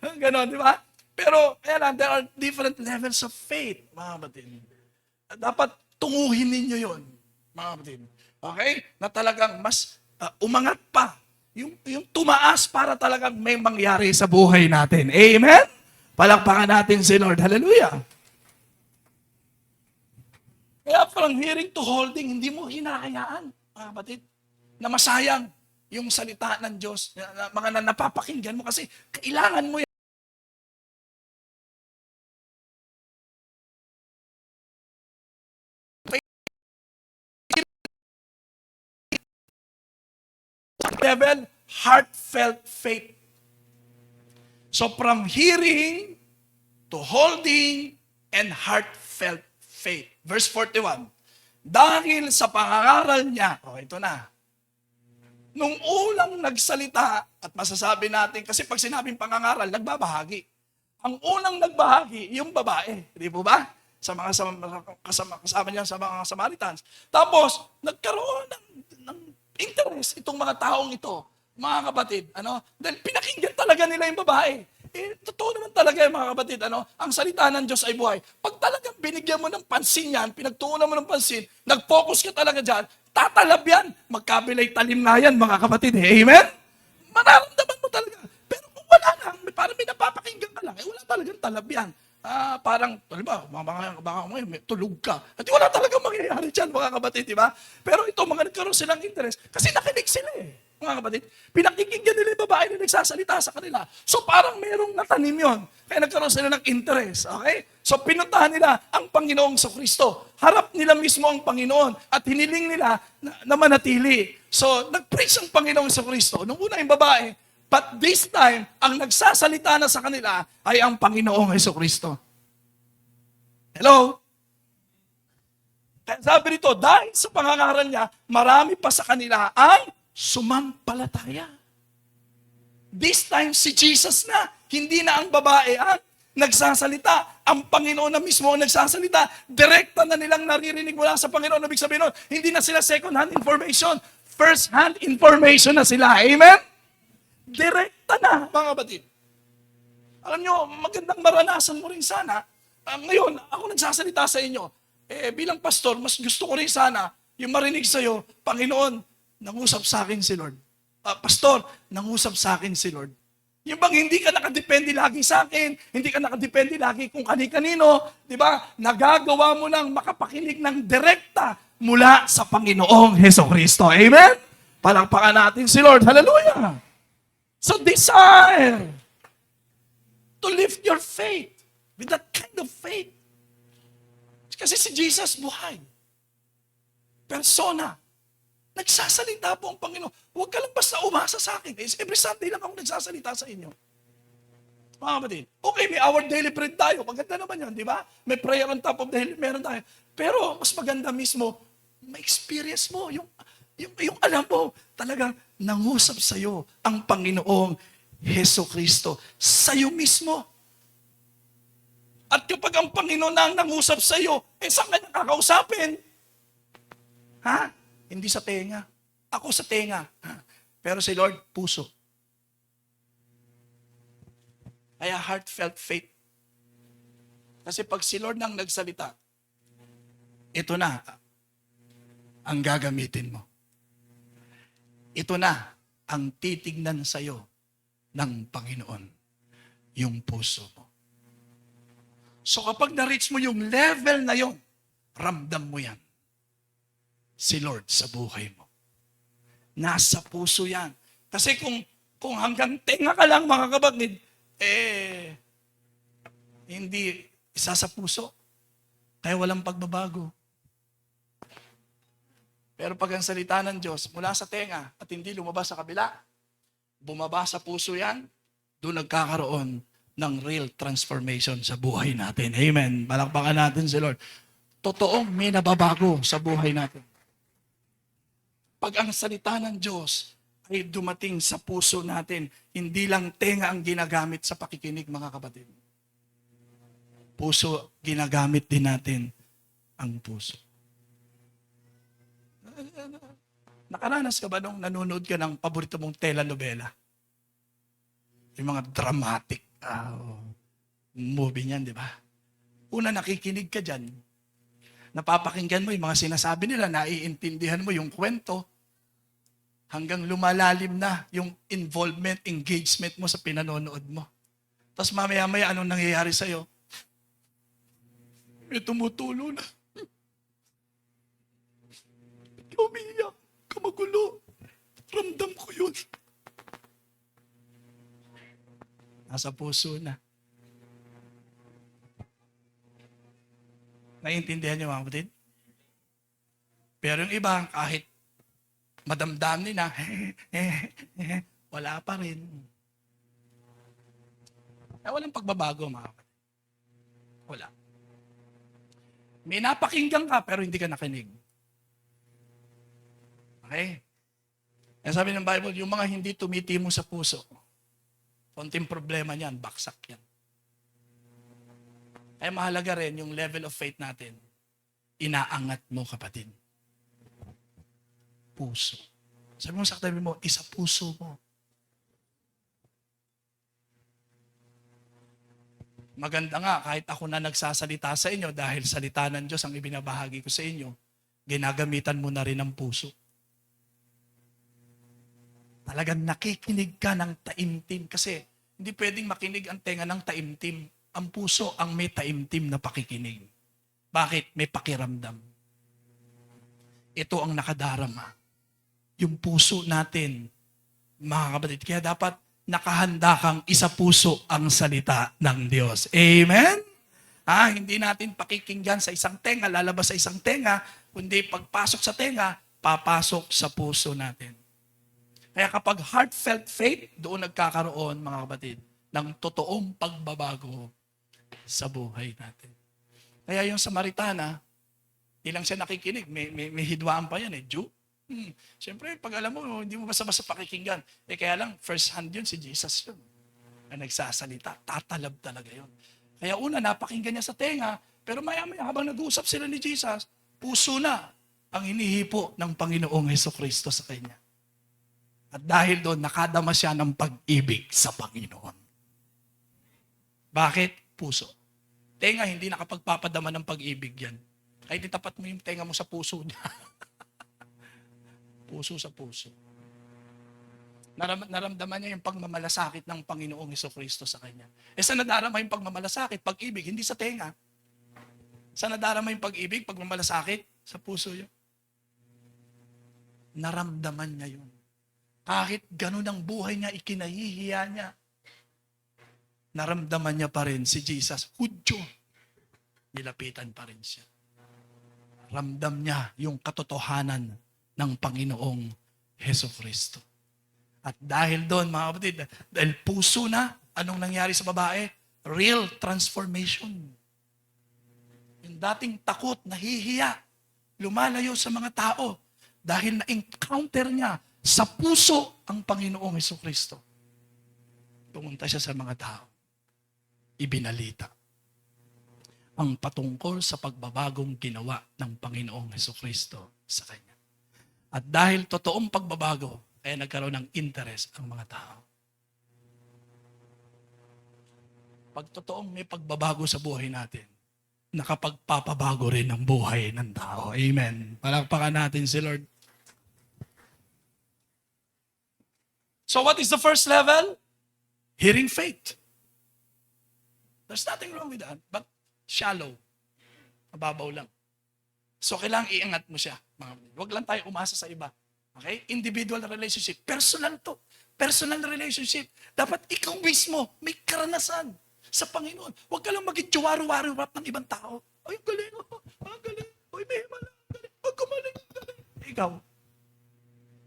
Ganon, di ba? Pero, there are different levels of faith, mga kapatid. Dapat tunguhin ninyo yon, mga kapatid. Okay? Na talagang mas umangat pa. Yung tumaas para talagang may mangyari sa buhay natin. Amen? Palakpakan natin si Lord. Hallelujah. Kaya from hearing to holding, hindi mo hinahayaan, mga kapatid, na masayang yung salita ng Diyos, mga napapakinggan mo kasi kailangan mo yan. Level, heartfelt faith. So from hearing to holding and heartfelt faith. Verse 41. Dahil sa pangangaral niya, ito na. Nung unang nagsalita, at masasabi natin, kasi pag sinabing pangangaral, nagbabahagi. Ang unang nagbahagi, yung babae. Di po ba? Sa mga kasama niya sa mga Samaritans. Tapos, nagkaroon ng interest itong mga taong ito, mga kapatid, dahil pinakinggan talaga nila yung babae. Totoo naman talaga mga kapatid, ang salita ng Diyos ay buhay. Pag talagang binigyan mo ng pansin yan, pinagtuunan mo ng pansin, nag-focus ka talaga dyan, tatalab yan, magkabilay talim nga yan, mga kapatid. Amen? Manaramdaman mo talaga. Pero kung wala lang, parang may napapakinggan ka lang, wala talagang talab yan. Parang, baka may tulog ka. At wala talagang mangyayari dyan, mga kapatid, di ba? Pero ito, mga nagkaroon silang interest, kasi nakinig sila mga kapatid. Pinakikinggan nila yung babae na nagsasalita sa kanila. So parang merong natanim yon. Kaya nagkaroon sila ng interest, okay? So pinuntahan nila ang Panginoong Kristo. Harap nila mismo ang Panginoon at hiniling nila na manatili. So nag-preach ang Panginoong Kristo. Nung una yung babae, but this time, ang nagsasalita na sa kanila ay ang Panginoong Kristo. Hello? Kaya sabi rito, dahil sa pangangaral niya, marami pa sa kanila ang sumampalataya. This time, si Jesus na. Hindi na ang babae ang nagsasalita. Ang Panginoon na mismo ang nagsasalita. Direkta na nilang naririnig mula sa Panginoon. Ibig sabihin nun, hindi na sila second-hand information. First-hand information na sila. Amen? Direkta na, mga kapatid. Alam nyo, magandang maranasan mo rin sana. Ngayon, ako nagsasalita sa inyo. Bilang pastor, mas gusto ko rin sana yung marinig sa'yo, Panginoon, nangusap sa akin si Lord. Pastor, nangusap sa akin si Lord. Yung bang hindi ka nakadepende lagi sa akin, hindi ka nakadepende lagi kung kani-kanino, di ba? Nagagawa mo nang makapakinig ng direkta mula sa Panginoong Hesukristo. Amen? Palakpakan natin si Lord. Hallelujah! So desire to lift your faith with that kind of faith. Kasi si Jesus buhay. Persona. Nagsasalita po ang Panginoon. Huwag ka lang basta umasa sa akin. Every Sunday lang ako nagsasalita sa inyo. Mga kapatid, okay, may our daily bread tayo. Maganda naman yun, di ba? May prayer on top of the hill, meron tayo. Pero mas maganda mismo, ma-experience mo, yung alam mo, talagang nangusap sa'yo ang Panginoong Heso Kristo. Sa'yo mismo. At kapag ang Panginoon na ang nangusap sa'yo, saan ka nakakausapin? Ha? Hindi sa tenga. Ako sa tenga. Pero si Lord, puso. Kaya heartfelt faith. Kasi pag si Lord nang nagsalita, ito na ang gagamitin mo. Ito na ang titignan sa'yo ng Panginoon, yung puso mo. So kapag na-reach mo yung level na yon, ramdam mo yan. Si Lord sa buhay mo. Nasa puso yan. Kasi kung hanggang tenga ka lang, mga kapatid, hindi isa sa puso. Kaya walang pagbabago. Pero pag ang salita ng Diyos mula sa tenga at hindi lumabas sa kabila, bumaba sa puso yan, doon nagkakaroon ng real transformation sa buhay natin. Amen. Palakpakan natin si Lord. Totoong may nababago sa buhay natin. Pag ang salita ng Diyos ay dumating sa puso natin, hindi lang tenga ang ginagamit sa pakikinig, mga kapatid. Puso, ginagamit din natin ang puso. Nakaranas ka ba nung nanonood ka ng paborito mong telenovela? Yung mga dramatic movie niyan, di ba? Una, nakikinig ka dyan. Napapakinggan mo yung mga sinasabi nila, naiintindihan mo yung kwento, hanggang lumalalim na yung involvement, engagement mo sa pinanonood mo. Tapos mamaya-maya, anong nangyayari sa'yo? May tumutulo na. Umiiyak, kamagulo. Ramdam ko yun. Nasa puso na. Naiintindihan niyo, mga kapatid? Pero yung iba, kahit madamdam nila, wala pa rin. Walang pagbabago, mga kapatid. Wala. May napakinggan ka, pero hindi ka nakinig. Okay? Kaya sabi ng Bible, yung mga hindi tumitimo sa puso, konting problema niyan, baksak yan. Kaya mahalaga rin yung level of faith natin. Inaangat mo, kapatid. Puso. Sabi mo sa katabi mo, isa puso mo. Maganda nga, kahit ako na nagsasalita sa inyo, dahil salita ng Diyos ang ibinabahagi ko sa inyo, ginagamitan mo na rin ang puso. Talagang nakikinig ka ng taimtim. Kasi hindi pwedeng makinig ang tenga ng taimtim. Ang puso ang may taimtim na pakikinig. Bakit? May pakiramdam. Ito ang nakadarama. Yung puso natin, mga kapatid. Kaya dapat nakahanda kang isa puso ang salita ng Diyos. Amen? Hindi natin pakikinggan sa isang tenga, lalabas sa isang tenga, kundi pagpasok sa tenga, papasok sa puso natin. Kaya kapag heartfelt faith, doon nagkakaroon, mga kapatid, ng totoong pagbabago sa buhay natin. Kaya yung Samaritana, ilang siya nakikinig, may hidwaan pa yan Jew. Siyempre, pag alam mo, hindi mo basta-basta pakikinggan. Kaya lang, first hand yun, si Jesus yun. Na nagsasalita, tatalab talaga yun. Kaya una, napakinggan niya sa tenga, pero maya-maya habang nag-uusap sila ni Jesus, puso na ang hinihipo ng Panginoong Hesukristo sa kanya. At dahil doon, nakadama siya ng pag-ibig sa Panginoon. Bakit? Puso. Tenga, hindi nakapagpapadama ng pag-ibig yan. Kahit itapat mo yung tenga mo sa puso niya. Puso sa puso. Naramdaman niya yung pagmamalasakit ng Panginoong Hesukristo sa kanya. Saan nadarama yung pagmamalasakit? Pag-ibig, hindi sa tenga. Saan nadarama yung pag-ibig, pagmamalasakit? Sa puso yun. Naramdaman niya yun. Kahit ganun ang buhay niya, ikinahihiya niya, naramdaman niya pa rin si Jesus. Hudyo. Nilapitan pa rin siya. Ramdam niya yung katotohanan ng Panginoong Hesukristo. At dahil doon, mga kapatid, dahil puso na, anong nangyari sa babae? Real transformation. Yung dating takot, nahihiya, lumalayo sa mga tao dahil na-encounter niya sa puso ang Panginoong Hesukristo. Pumunta siya sa mga tao. Ibinalita ang patungkol sa pagbabagong ginawa ng Panginoong Hesukristo sa kanya. At dahil totoong pagbabago, kaya nagkaroon ng interest ang mga tao. Pag totoong may pagbabago sa buhay natin, nakapagpapabago rin ang buhay ng tao. Amen. Palakpakan natin si Lord. So what is the first level? Hearing faith. There's nothing wrong with that, but shallow. Mababaw lang. So kailangang iangat mo siya. Huwag lang tayo umasa sa iba. Okay? Individual relationship. Personal to. Personal relationship. Dapat ikaw mismo may karanasan sa Panginoon. Huwag ka lang mag-iwaro-waro-rap ng ibang tao. Ay, galing. Ang galing. Ay, may malang. Galing. Ang gumaling. Galing. Ikaw.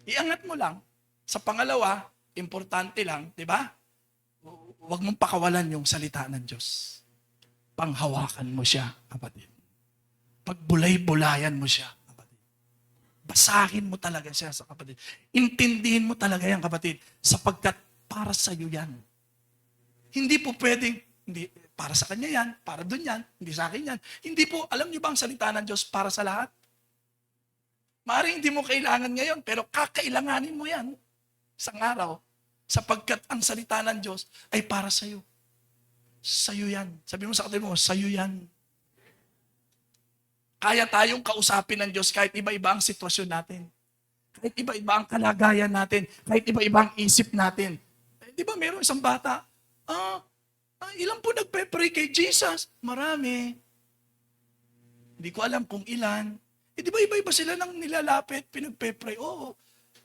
Iangat mo lang. Sa pangalawa, importante lang, di ba? Huwag mong pakawalan yung salita ng Diyos. Panghawakan mo siya, kapatid. Pagbulay-bulayan mo siya, kapatid. Basahin mo talaga siya sa kapatid. Intindihin mo talaga yan, kapatid, sapagkat para sa iyo yan. Hindi po pwedeng, hindi, para sa kanya yan, para dun yan, hindi sa akin yan. Hindi po, alam niyo ba ang salita ng Diyos para sa lahat? Maaaring hindi mo kailangan ngayon, pero kakailanganin mo yan isang araw, sapagkat ang salita ng Diyos ay para sa iyo. Sa'yo yan. Sabi mo sa kapatid mo, sa'yo yan. Kaya tayong kausapin ng Diyos kahit iba-iba ang sitwasyon natin. Kahit iba-iba ang kalagayan natin. Kahit iba-iba ang isip natin. Di ba meron isang bata, ilan po nagpe-pray kay Jesus? Marami. Hindi ko alam kung ilan. Di ba iba-iba sila nang nilalapit, pinagpe-pray? Oo.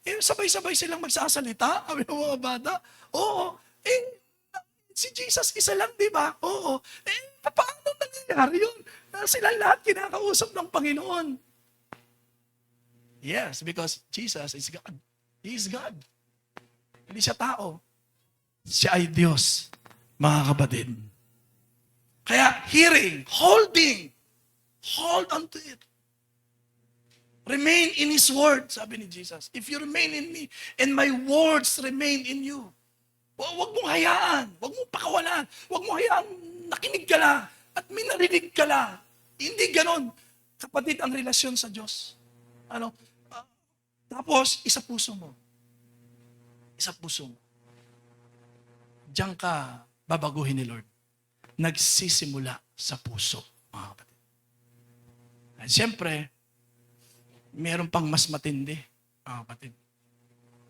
Sabay-sabay silang magsasalita. Sabi ng mga bata, oo. Si Jesus isa lang, di ba? Oo. Paano nangyayari yun? Sila lahat kinakausap ng Panginoon. Yes, because Jesus is God. He is God. Hindi siya tao. Siya ay Diyos, mga kapatid. Kaya hearing, holding, hold on to it. Remain in His Word, sabi ni Jesus. If you remain in me, and my words remain in you. Huwag mong hayaan. Huwag mong pakawalan. Huwag mong hayaan nakinig ka lang at may narinig ka lang. Hindi ganon. Kapatid, ang relasyon sa Diyos. Tapos, isa puso mo. Isa puso mo. Diyan ka babaguhin ni Lord. Nagsisimula sa puso, mga kapatid. At siyempre, meron pang mas matindi, mga kapatid.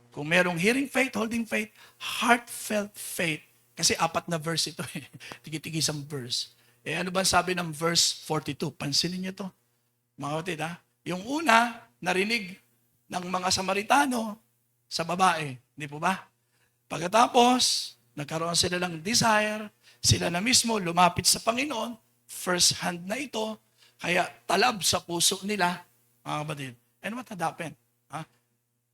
Kung merong hearing faith, holding faith, heartfelt faith. Kasi 4 na verse ito eh. Tigi-tigi isang verse. Ano ba sabi ng verse 42? Pansinin niyo to. Mga kapatid ha. Yung una, narinig ng mga Samaritano sa babae. Hindi po ba? Pagkatapos, nagkaroon sila ng desire. Sila na mismo lumapit sa Panginoon. First hand na ito. Kaya talab sa puso nila. Mga kapatid. And what had happened?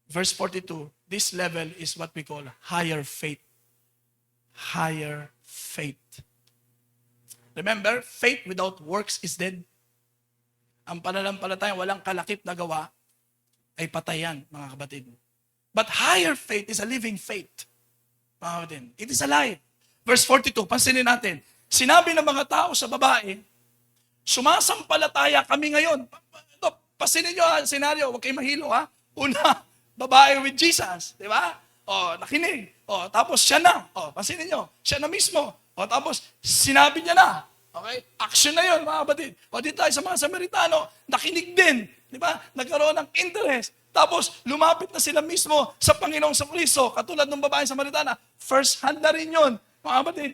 Verse 42, this level is what we call higher faith. Higher faith. Remember, faith without works is dead. Ang pananampalataya, walang kalakip na gawa, ay patayan, mga kapatid. But higher faith is a living faith. Mga kapatid, it is alive. Verse 42, pansinin natin. Sinabi ng mga tao sa babae, sumasampalataya kami ngayon. Pansinin nyo ang senaryo, huwag kayo mahilo ha. Una, babae with Jesus, di ba? Nakinig. Tapos siya na. Pansinin nyo, siya na mismo. Tapos sinabi niya na. Okay? Action na yun, mga kapatid. Dito tayo sa mga Samaritano, nakinig din. Di ba? Nagkaroon ng interest. Tapos lumapit na sila mismo sa Panginoong Kristo. Katulad ng babae Samaritana, first hand na rin yun, mga kapatid.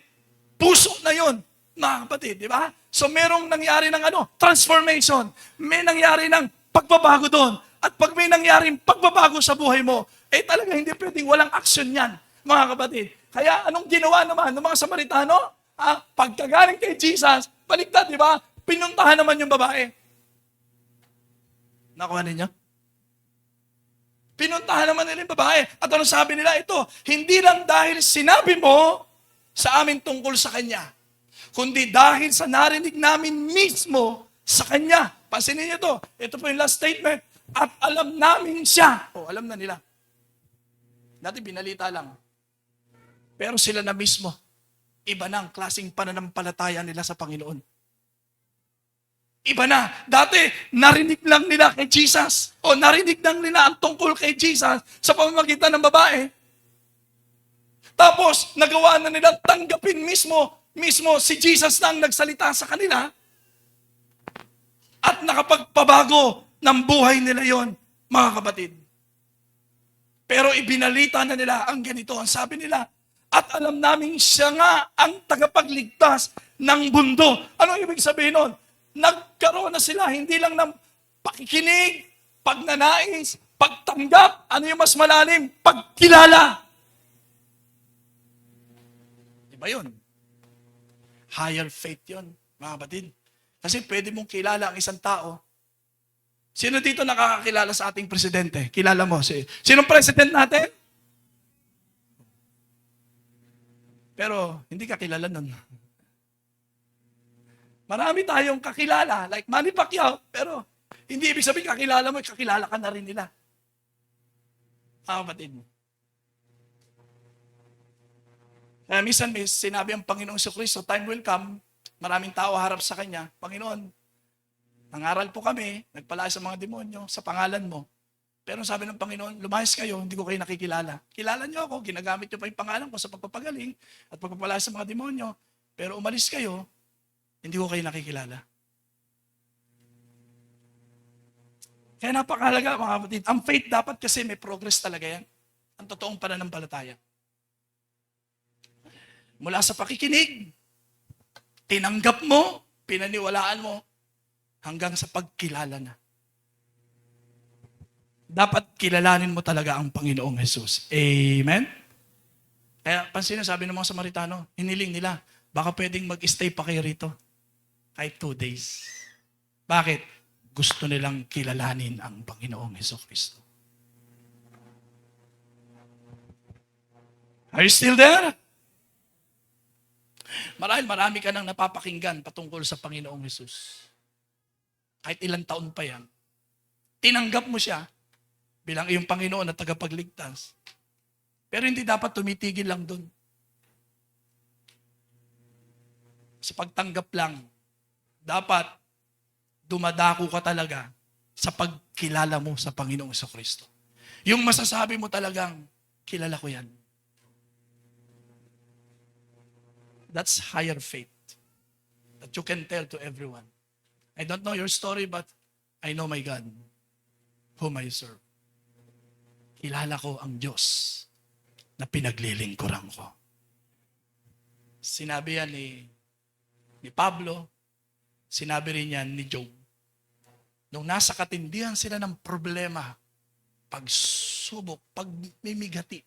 Puso na yun, mga kapatid. Di ba? So merong nangyari ng transformation. May nangyari ng pagbabago doon. At pag may nangyaring pagbabago sa buhay mo, eh talaga hindi pwedeng walang action yan, mga kapatid. Kaya anong ginawa naman ng mga Samaritano? Pagkagaling kay Jesus, baliktad, di ba? Pinuntahan naman yung babae. Nakuha ninyo? Pinuntahan naman nila yung babae. At ano sabi nila? Ito, hindi lang dahil sinabi mo sa amin tungkol sa kanya, kundi dahil sa narinig namin mismo sa kanya. Pansinin niyo to. Ito po yung last statement. At alam namin siya. Alam na nila. Dati binalita lang. Pero sila na mismo, iba na ang klaseng pananampalataya nila sa Panginoon. Iba na. Dati, narinig lang nila kay Jesus. O narinig lang nila ang tungkol kay Jesus sa pamamagitan ng babae. Tapos, nagawa na nilang tanggapin mismo si Jesus na ang nagsalita sa kanila. At nakapagpabago ng buhay nila yon, mga kapatid. Pero ibinalita na nila ang ganito. Ang sabi nila, at alam namin siya nga ang tagapagligtas ng mundo. Ano ibig sabihin nun? Nagkaroon na sila hindi lang ng pakikinig, pagnanais, pagtanggap. Ano yung mas malalim? Pagkilala. Diba yun? Higher faith yun, mga kapatid. Kasi pwede mong kilala ang isang tao. Sino dito nakakakilala sa ating presidente? Kilala mo? Sinong president natin? Pero hindi ka kilala nun. Marami tayong kakilala, like Manny Pacquiao, pero hindi ibig sabihin kakilala mo, kakilala ka na rin nila. Kapatid. Kaya minsan may sinabi ang Panginoong Jesucristo, time will come, maraming tao harap sa Kanya, Panginoon, nangaral po kami, nagpalaya sa mga demonyo, sa pangalan mo. Pero sabi ng Panginoon, lumayas kayo, hindi ko kayo nakikilala. Kilala niyo ako, ginagamit niyo pa yung pangalan ko sa pagpapagaling at pagpapalaya sa mga demonyo. Pero umalis kayo, hindi ko kayo nakikilala. Kaya napakahalaga, mga kapatid. Ang faith dapat kasi may progress talaga yan. Ang totoong pananampalataya. Mula sa pakikinig, tinanggap mo, pinaniwalaan mo, hanggang sa pagkilala na. Dapat kilalanin mo talaga ang Panginoong Jesus. Amen? Kaya pansin sabi ng mga Samaritano, hiniling nila, baka pwedeng mag-stay pa kayo rito. Kahit 2 days. Bakit? Gusto nilang kilalanin ang Panginoong Jesucristo. Are you still there? Marami ka nang napapakinggan patungkol sa Panginoong Jesus. Kahit ilang taon pa yan. Tinanggap mo siya bilang iyong Panginoon na tagapagligtas. Pero hindi dapat tumitigil lang doon. Sa pagtanggap lang, dapat dumadako ka talaga sa pagkilala mo sa Panginoong Jesucristo. Yung masasabi mo talagang, kilala ko yan. That's higher faith that you can tell to everyone. I don't know your story, but I know my God, whom I serve. Kilala ko ang Diyos na pinaglilingkuran ko. Sinabi yan ni Pablo, sinabi rin yan ni Job. Nung nasa katindihan sila ng problema, pagsubok, pagmimigati,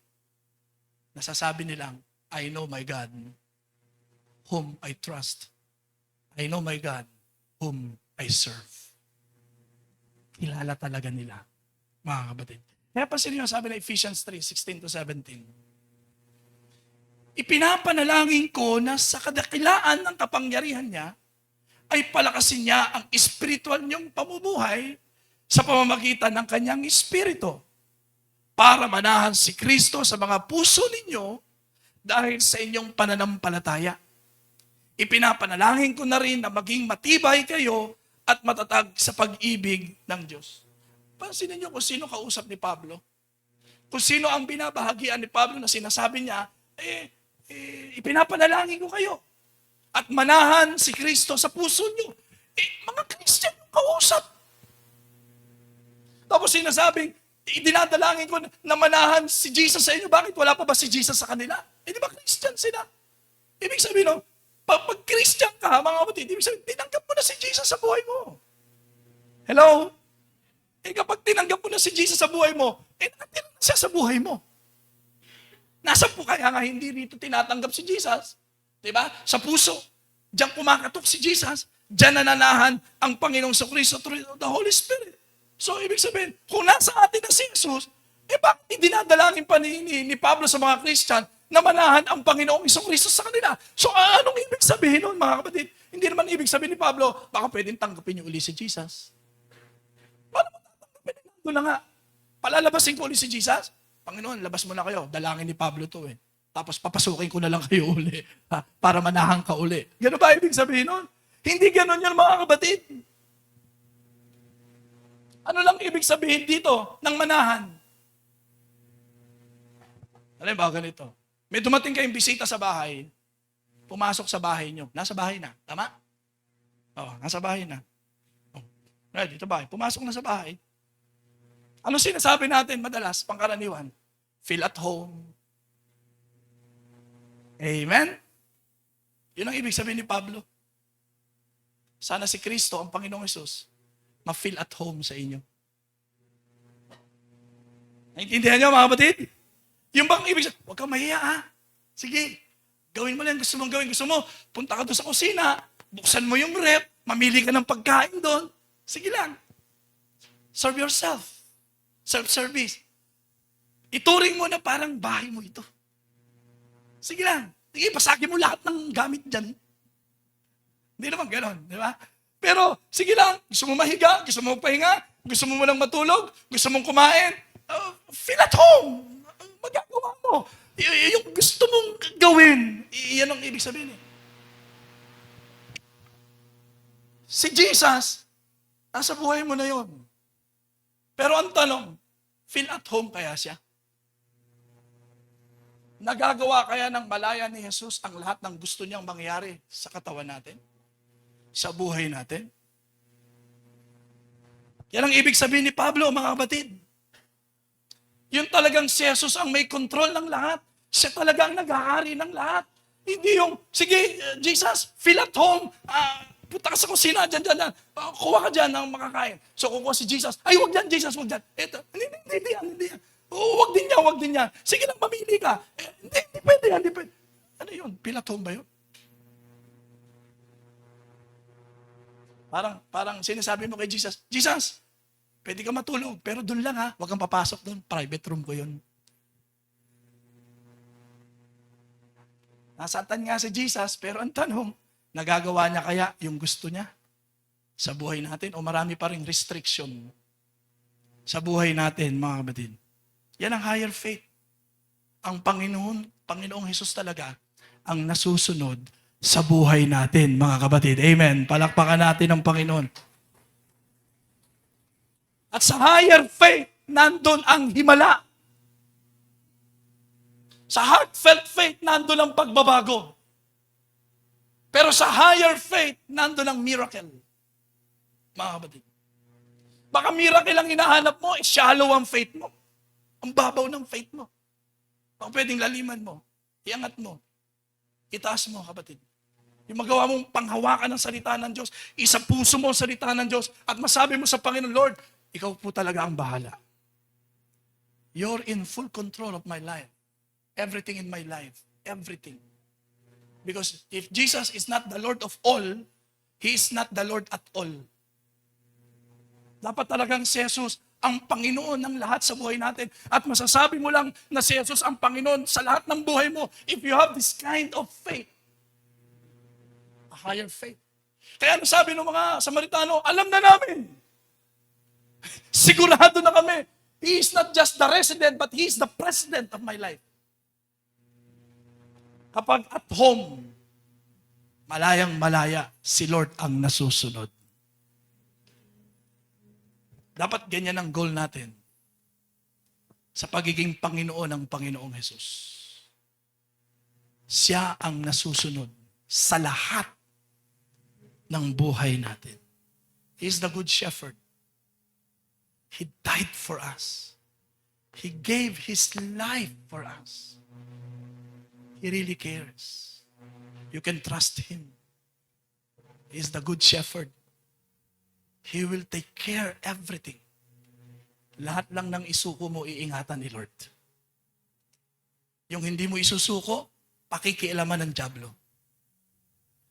nasasabi nilang, I know my God, whom I trust. I know my God, whom I serve. Kilala talaga nila, mga kapatid. Kaya pa sino sabi na Ephesians 3:16-17. Ipinapanalangin ko na sa kadakilaan ng kapangyarihan niya, ay palakasin niya ang espiritual niyong pamumuhay sa pamamagitan ng kanyang espiritu para manahan si Kristo sa mga puso ninyo dahil sa inyong pananampalataya. Ipinapanalangin ko na rin na maging matibay kayo at matatag sa pag-ibig ng Diyos. Pansinin niyo kung sino kausap ni Pablo. Kung sino ang binabahagian ni Pablo na sinasabi niya, ipinapanalangin ko kayo at manahan si Kristo sa puso niyo. Mga Christian yung kausap. Tapos sinasabing, dinadalangin ko na manahan si Jesus sa inyo. Bakit wala pa ba si Jesus sa kanila? Di ba Christian sila? Ibig sabihin, pag Christian ka, mga kapatid, ibig sabihin, tinanggap mo na si Jesus sa buhay mo. Hello? Kapag tinanggap mo na si Jesus sa buhay mo, nakatira na siya sa buhay mo. Nasa po kaya nga hindi rito tinatanggap si Jesus? Diba? Sa puso. Diyan kumakatok si Jesus. Diyan nananahan ang Panginoong Kristo through the Holy Spirit. So, ibig sabihin, kung nasa atin na si Jesus, bakit dinadalangin pa ni Pablo sa mga Christian na manahan ang Panginoong Kristo sa kanila? So, anong ibig sabihin nun, mga kapatid? Hindi naman ibig sabihin ni Pablo, baka pwedeng tanggapin niyo uli si Jesus. Paano mo tatanggapin? Doon na nga. Palalabasin ko uli si Jesus? Panginoon, labas mo na kayo. Dalangin ni Pablo to eh. Tapos papasukin ko na lang kayo uli. Para manahan ka uli. Gano'n ba ibig sabihin nun? Hindi gano'n yun, mga kapatid. Ano lang ibig sabihin dito ng manahan? Alam ba ganito? May dumating kayong bisita sa bahay, pumasok sa bahay nyo. Nasa bahay na. Tama? Oo, nasa bahay na. Dito bahay. Pumasok na sa bahay. Ano sinasabi natin madalas, pangkaraniwan? Feel at home. Amen? Yun ang ibig sabihin ni Pablo. Sana si Kristo, ang Panginoong Hesus, ma-feel at home sa inyo. Naintindihan niyo, mga kapatid? Yung bang ibig sabihin, huwag kang mahiya ha. Sige, gawin mo lang gusto mong gawin. Gusto mo, punta ka doon sa kusina, buksan mo yung rep, mamili ka ng pagkain doon. Sige lang. Serve yourself. Self-service. Ituring mo na parang bahay mo ito. Sige lang. Sige, pasagin mo lahat ng gamit dyan. Hindi naman gano'n, di ba? Pero, sige lang. Gusto mo mahiga, gusto mo magpahinga, gusto mo lang matulog, gusto mong kumain, feel at home. Magagawa mo. Yung gusto mong gawin, yan ang ibig sabihin eh. Si Jesus, nasa buhay mo na yon. Pero ang tanong, feel at home kaya siya? Nagagawa kaya ng malaya ni Jesus ang lahat ng gusto niyang mangyari sa katawan natin? Sa buhay natin? Yan ang ibig sabihin ni Pablo, mga kapatid. Yun talagang si Jesus ang may control ng lahat. Siya talaga ang nag-aari ng lahat. Hindi yung, sige, Jesus, feel at home. Punta ka sa kusina, dyan. Kuha ka dyan ng makakain. So, kukuha si Jesus. Ay, wag dyan, Jesus, wag dyan. Eto, hindi yan. Wag din yan. Sige lang, mamili ka. Hindi pwede yan, hindi pwede. Ano yun? Feel at home ba yun? Parang sinasabi mo kay Jesus, Jesus, pwede ka matulog, pero doon lang ha. Huwag kang papasok doon. Private room ko yun. Nasatan nga si Jesus, pero ang tanong, nagagawa niya kaya yung gusto niya sa buhay natin o marami pa ring restriction sa buhay natin, mga kapatid? Yan ang higher faith. Ang Panginoong Hesus talaga ang nasusunod sa buhay natin, mga kapatid. Amen. Palakpakan natin ang Panginoon. At sa higher faith, nandun ang himala. Sa heartfelt faith, nandun ang pagbabago. Pero sa higher faith, nandun ang miracle. Mga kapatid. Baka miracle ang hinahanap mo, shallow ang faith mo. Ang babaw ng faith mo. Baka pwedeng laliman mo. Iangat mo. Itaas mo, kapatid. Yung magawa mong panghawakan ng salita ng Diyos, isa puso mo ang salita ng Diyos, at masabi mo sa Panginoon, Lord, ikaw po talaga ang bahala. You're in full control of my life. Everything in my life. Everything. Because if Jesus is not the Lord of all, He is not the Lord at all. Dapat talagang si Jesus ang Panginoon ng lahat sa buhay natin. At masasabi mo lang na si Jesus ang Panginoon sa lahat ng buhay mo if you have this kind of faith. A higher faith. Kaya ano sabi ng mga Samaritano, alam na namin. Sigurado na kami. He is not just the resident, but He is the president of my life. Kapag at home, malayang malaya, si Lord ang nasusunod. Dapat ganyan ang goal natin sa pagiging Panginoon ng Panginoong Hesus. Siya ang nasusunod sa lahat ng buhay natin. He is the good shepherd. He died for us. He gave His life for us. He really cares. You can trust Him. He is the good shepherd. He will take care of everything. lahat lang ng isuko mo, iingatan ni Lord. Yung hindi mo isusuko, pakikialaman ng dyablo.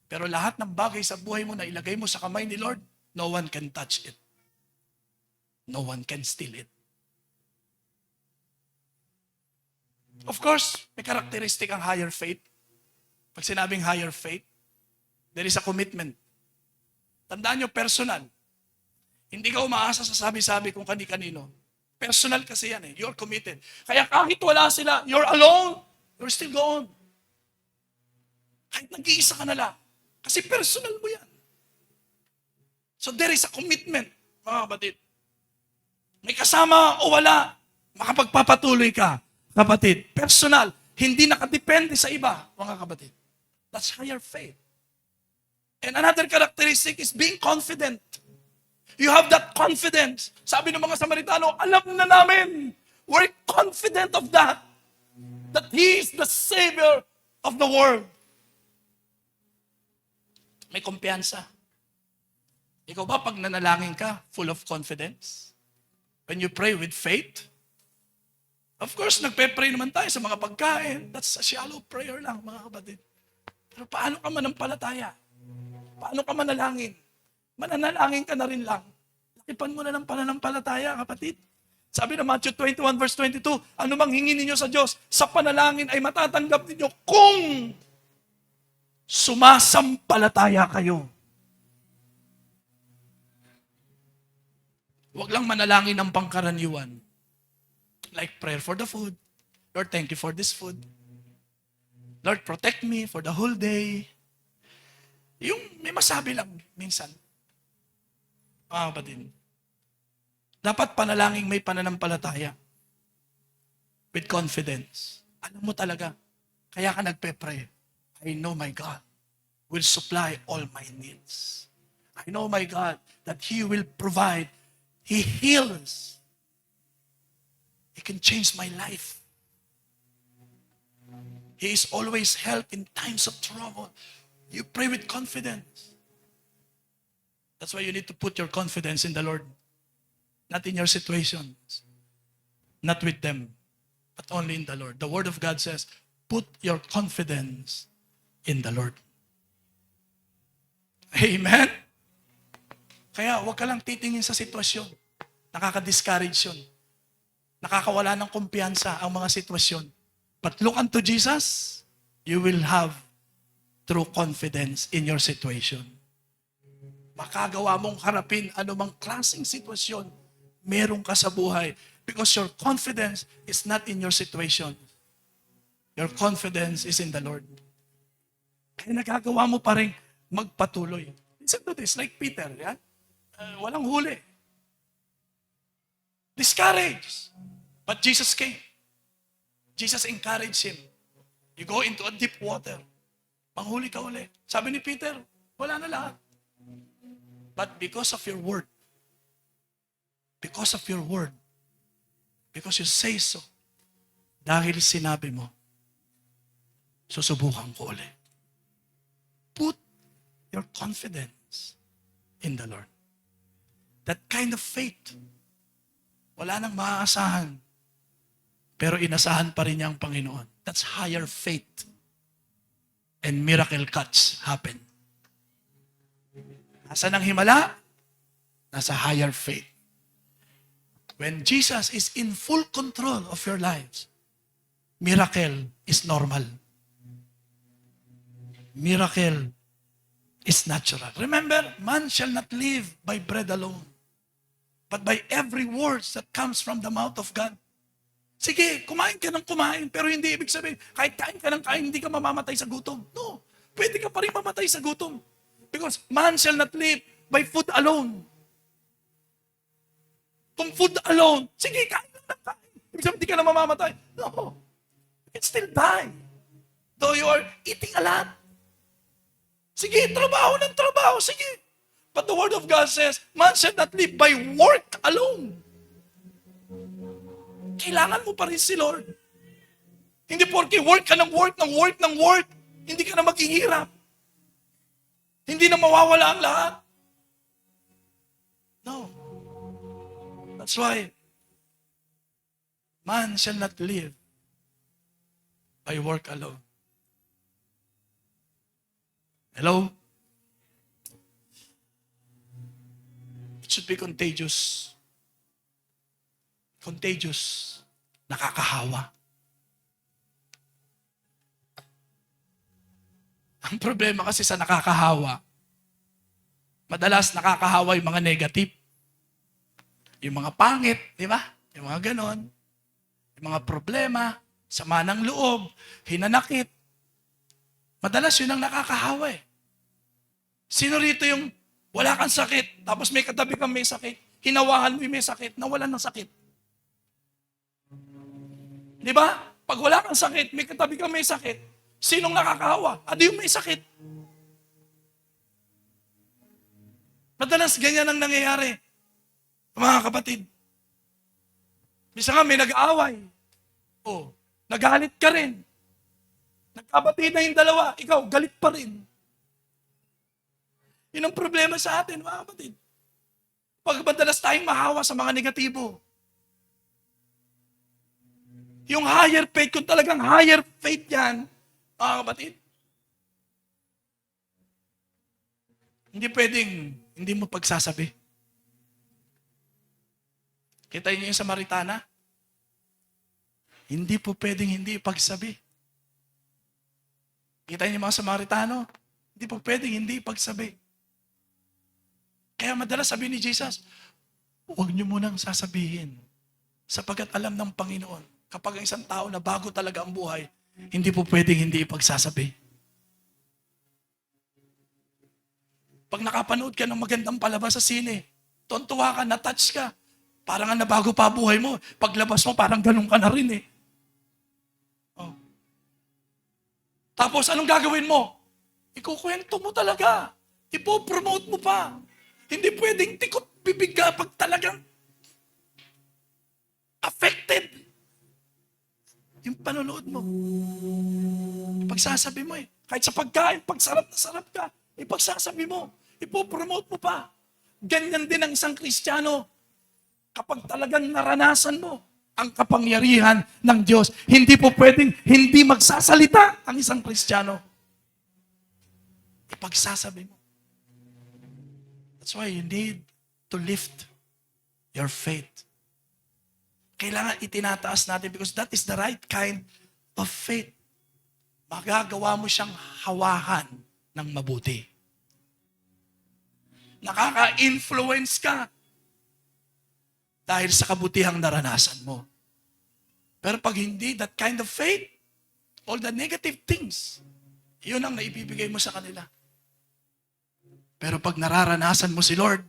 Pero lahat ng bagay sa buhay mo na ilagay mo sa kamay ni Lord, no one can touch it. No one can steal it. Of course, may characteristic ang higher faith. Pag sinabing higher faith, there is a commitment. Tandaan nyo, personal. Hindi ka umaasa sa sabi-sabi kung kani-kanino. Personal kasi yan eh. You're committed. Kaya kahit wala sila, you're alone, you're still go on. Kahit nag-iisa ka na lang. Kasi personal mo yan. So there is a commitment, mga kapatid. May kasama o wala, makapagpapatuloy ka, kapatid. Personal. Hindi nakadepende sa iba, mga kapatid. That's higher faith. And another characteristic is being confident. You have that confidence. Sabi ng mga Samaritano, alam na namin. We're confident of that. That He is the Savior of the world. May kumpiyansa. Ikaw ba pag nanalangin ka, full of confidence? When you pray with faith? Of course, nagpe-pray naman tayo sa mga pagkain. That's a shallow prayer lang, mga kapatid. Pero paano ka manampalataya? Paano ka manalangin? Mananalangin ka na rin lang. Lakipan mo na ng pananampalataya, kapatid. Sabi ng Matthew 21 verse 22, ano mang hingin ninyo sa Diyos, sa panalangin ay matatanggap ninyo kung sumasampalataya kayo. Huwag lang manalangin ng pangkaraniwan. Like prayer for the food. Lord, thank you for this food. Lord, protect me for the whole day. Yung may masabi lang minsan. Mga kapatid. Dapat panalangin may pananampalataya. With confidence. Alam mo talaga. Kaya ka nagpe-pray. I know my God will supply all my needs. I know my God that He will provide. He heals. He can change my life. He is always help in times of trouble. You pray with confidence. That's why you need to put your confidence in the Lord. Not in your situations. Not with them. But only in the Lord. The Word of God says, put your confidence in the Lord. Amen? Kaya huwag ka lang titingin sa sitwasyon. Nakaka-discourage yun. Nakakawala ng kumpiyansa ang mga sitwasyon. But look unto Jesus, you will have true confidence in your situation. Makagawa mong harapin anumang klaseng sitwasyon meron ka sa buhay because your confidence is not in your situation. Your confidence is in the Lord. Kaya nagagawa mo pa rin magpatuloy. Listen to this, like Peter, yeah? Walang huli. Discouraged. But Jesus came. Jesus encouraged him. You go into a deep water. Manghuli ka uli. Sabi ni Peter, wala na lahat. But because of your word, because you say so, dahil sinabi mo, susubukan ko uli. Put your confidence in the Lord. That kind of faith, wala nang maaasahan, pero inasahan pa rin niya ang Panginoon. That's higher faith. And miracle cuts happen. Nasa nang himala? Nasa higher faith. When Jesus is in full control of your lives, miracle is normal. Miracle is natural. Remember, man shall not live by bread alone, but by every word that comes from the mouth of God. Sige, kumain ka ng kumain, pero hindi ibig sabihin, kahit kain ka ng kain, hindi ka mamamatay sa gutom. No, pwede ka pa rin mamatay sa gutom. Because man shall not live by food alone. Kung food alone, sige, kain lang ng kain. Ibig sabihin, hindi ka na mamamatay. No, you can still die. Though you are eating a lot. Sige, trabaho ng trabaho, sige. But the Word of God says, man shall not live by work alone. Kailangan mo pa rin si Lord. Hindi porke work ka ng work, hindi ka na maghihirap. Hindi na mawawala ang lahat. No. That's why, Man shall not live by work alone. Hello? It should be contagious. Contagious. Nakakahawa. Ang problema kasi sa nakakahawa, madalas nakakahawa yung mga negative. Yung mga pangit, di ba? Yung mga ganon. Yung mga problema, sama ng loob, hinanakit. Madalas yun ang nakakahawa eh. Sino rito yung wala kang sakit, tapos may katabi kang may sakit, hinawahan mo yung may sakit, nawalan ng sakit. Di ba? Pag wala kang sakit, may katabi kang may sakit, sinong nakakahawa? Adi yung may sakit. Madalas ganyan ang nangyayari. Mga kapatid. Bisa nga may nag-aaway. O, nagalit ka rin. Nagkabati na yung dalawa, ikaw, galit pa rin. Yun ang problema sa atin, mga kapatid. Pag madalas tayong mahawa sa mga negatibo. Yung higher faith, kung talagang higher faith yan, mga kapatid, hindi pwedeng hindi mo pagsasabi. Kita niyo yung Samaritana? Hindi po pwedeng hindi pagsabi. Kita niyo yung mga Samaritano? Hindi po pwedeng hindi pagsabi. Kaya madalas sabi ni Jesus, huwag niyo munang sasabihin. Sapagkat alam ng Panginoon, kapag ang isang tao na bago talaga ang buhay, hindi po pwedeng hindi ipagsasabi. Pag nakapanood ka ng magandang palabas sa sine, tontuwa ka, na-touch ka, parang nga nabago pa buhay mo. Paglabas mo, parang ganun ka na rin eh. Oh. Tapos anong gagawin mo? Ikukwento mo talaga. Ipopromote mo pa. Hindi pwedeng tikot bibig ka pag talagang affected. Yung panonood mo. Ipagsasabi mo eh. Kahit sa pagkain, pag sarap na sarap ka, ipagsasabi mo. Ipopromote mo pa. Ganyan din ang isang Kristiyano. Kapag talagang naranasan mo ang kapangyarihan ng Diyos, hindi po pwedeng hindi magsasalita ang isang Kristiyano. Ipagsasabi mo. That's why you need to lift your faith. Kailangan itinataas natin because that is the right kind of faith. Magagawa mo siyang hawahan ng mabuti. Nakaka-influence ka dahil sa kabutihang naranasan mo. Pero pag hindi that kind of faith, all the negative things, yun ang naibibigay mo sa kanila. Pero pag nararanasan mo si Lord,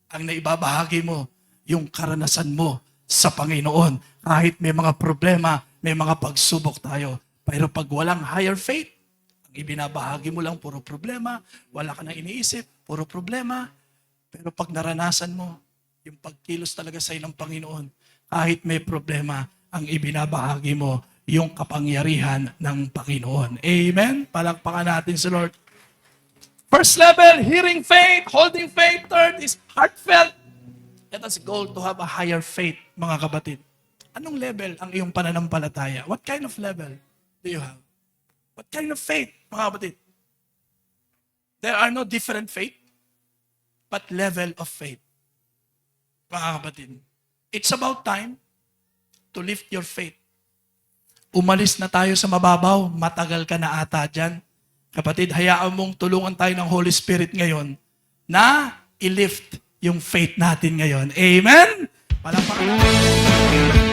ang naibabahagi mo, yung karanasan mo sa Panginoon. Kahit may mga problema, may mga pagsubok tayo. Pero pag walang higher faith, ang ibinabahagi mo lang puro problema, wala ka nang iniisip, puro problema. Pero pag naranasan mo, yung pagkilos talaga sa ng Panginoon, kahit may problema, ang ibinabahagi mo, yung kapangyarihan ng Panginoon. Amen? Palakpakan natin si Lord. First level, hearing faith, holding faith. Third is heartfelt. Let us go to have a higher faith, mga kapatid. Anong level ang iyong pananampalataya? What kind of level do you have? What kind of faith, mga kapatid? There are no different faith, but level of faith. Mga kapatid, it's about time to lift your faith. Umalis na tayo sa mababaw, matagal ka na ata dyan. Kapatid, hayaan mong tulungan tayo ng Holy Spirit ngayon na i-lift yung faith natin ngayon. Amen? Palakpakan natin.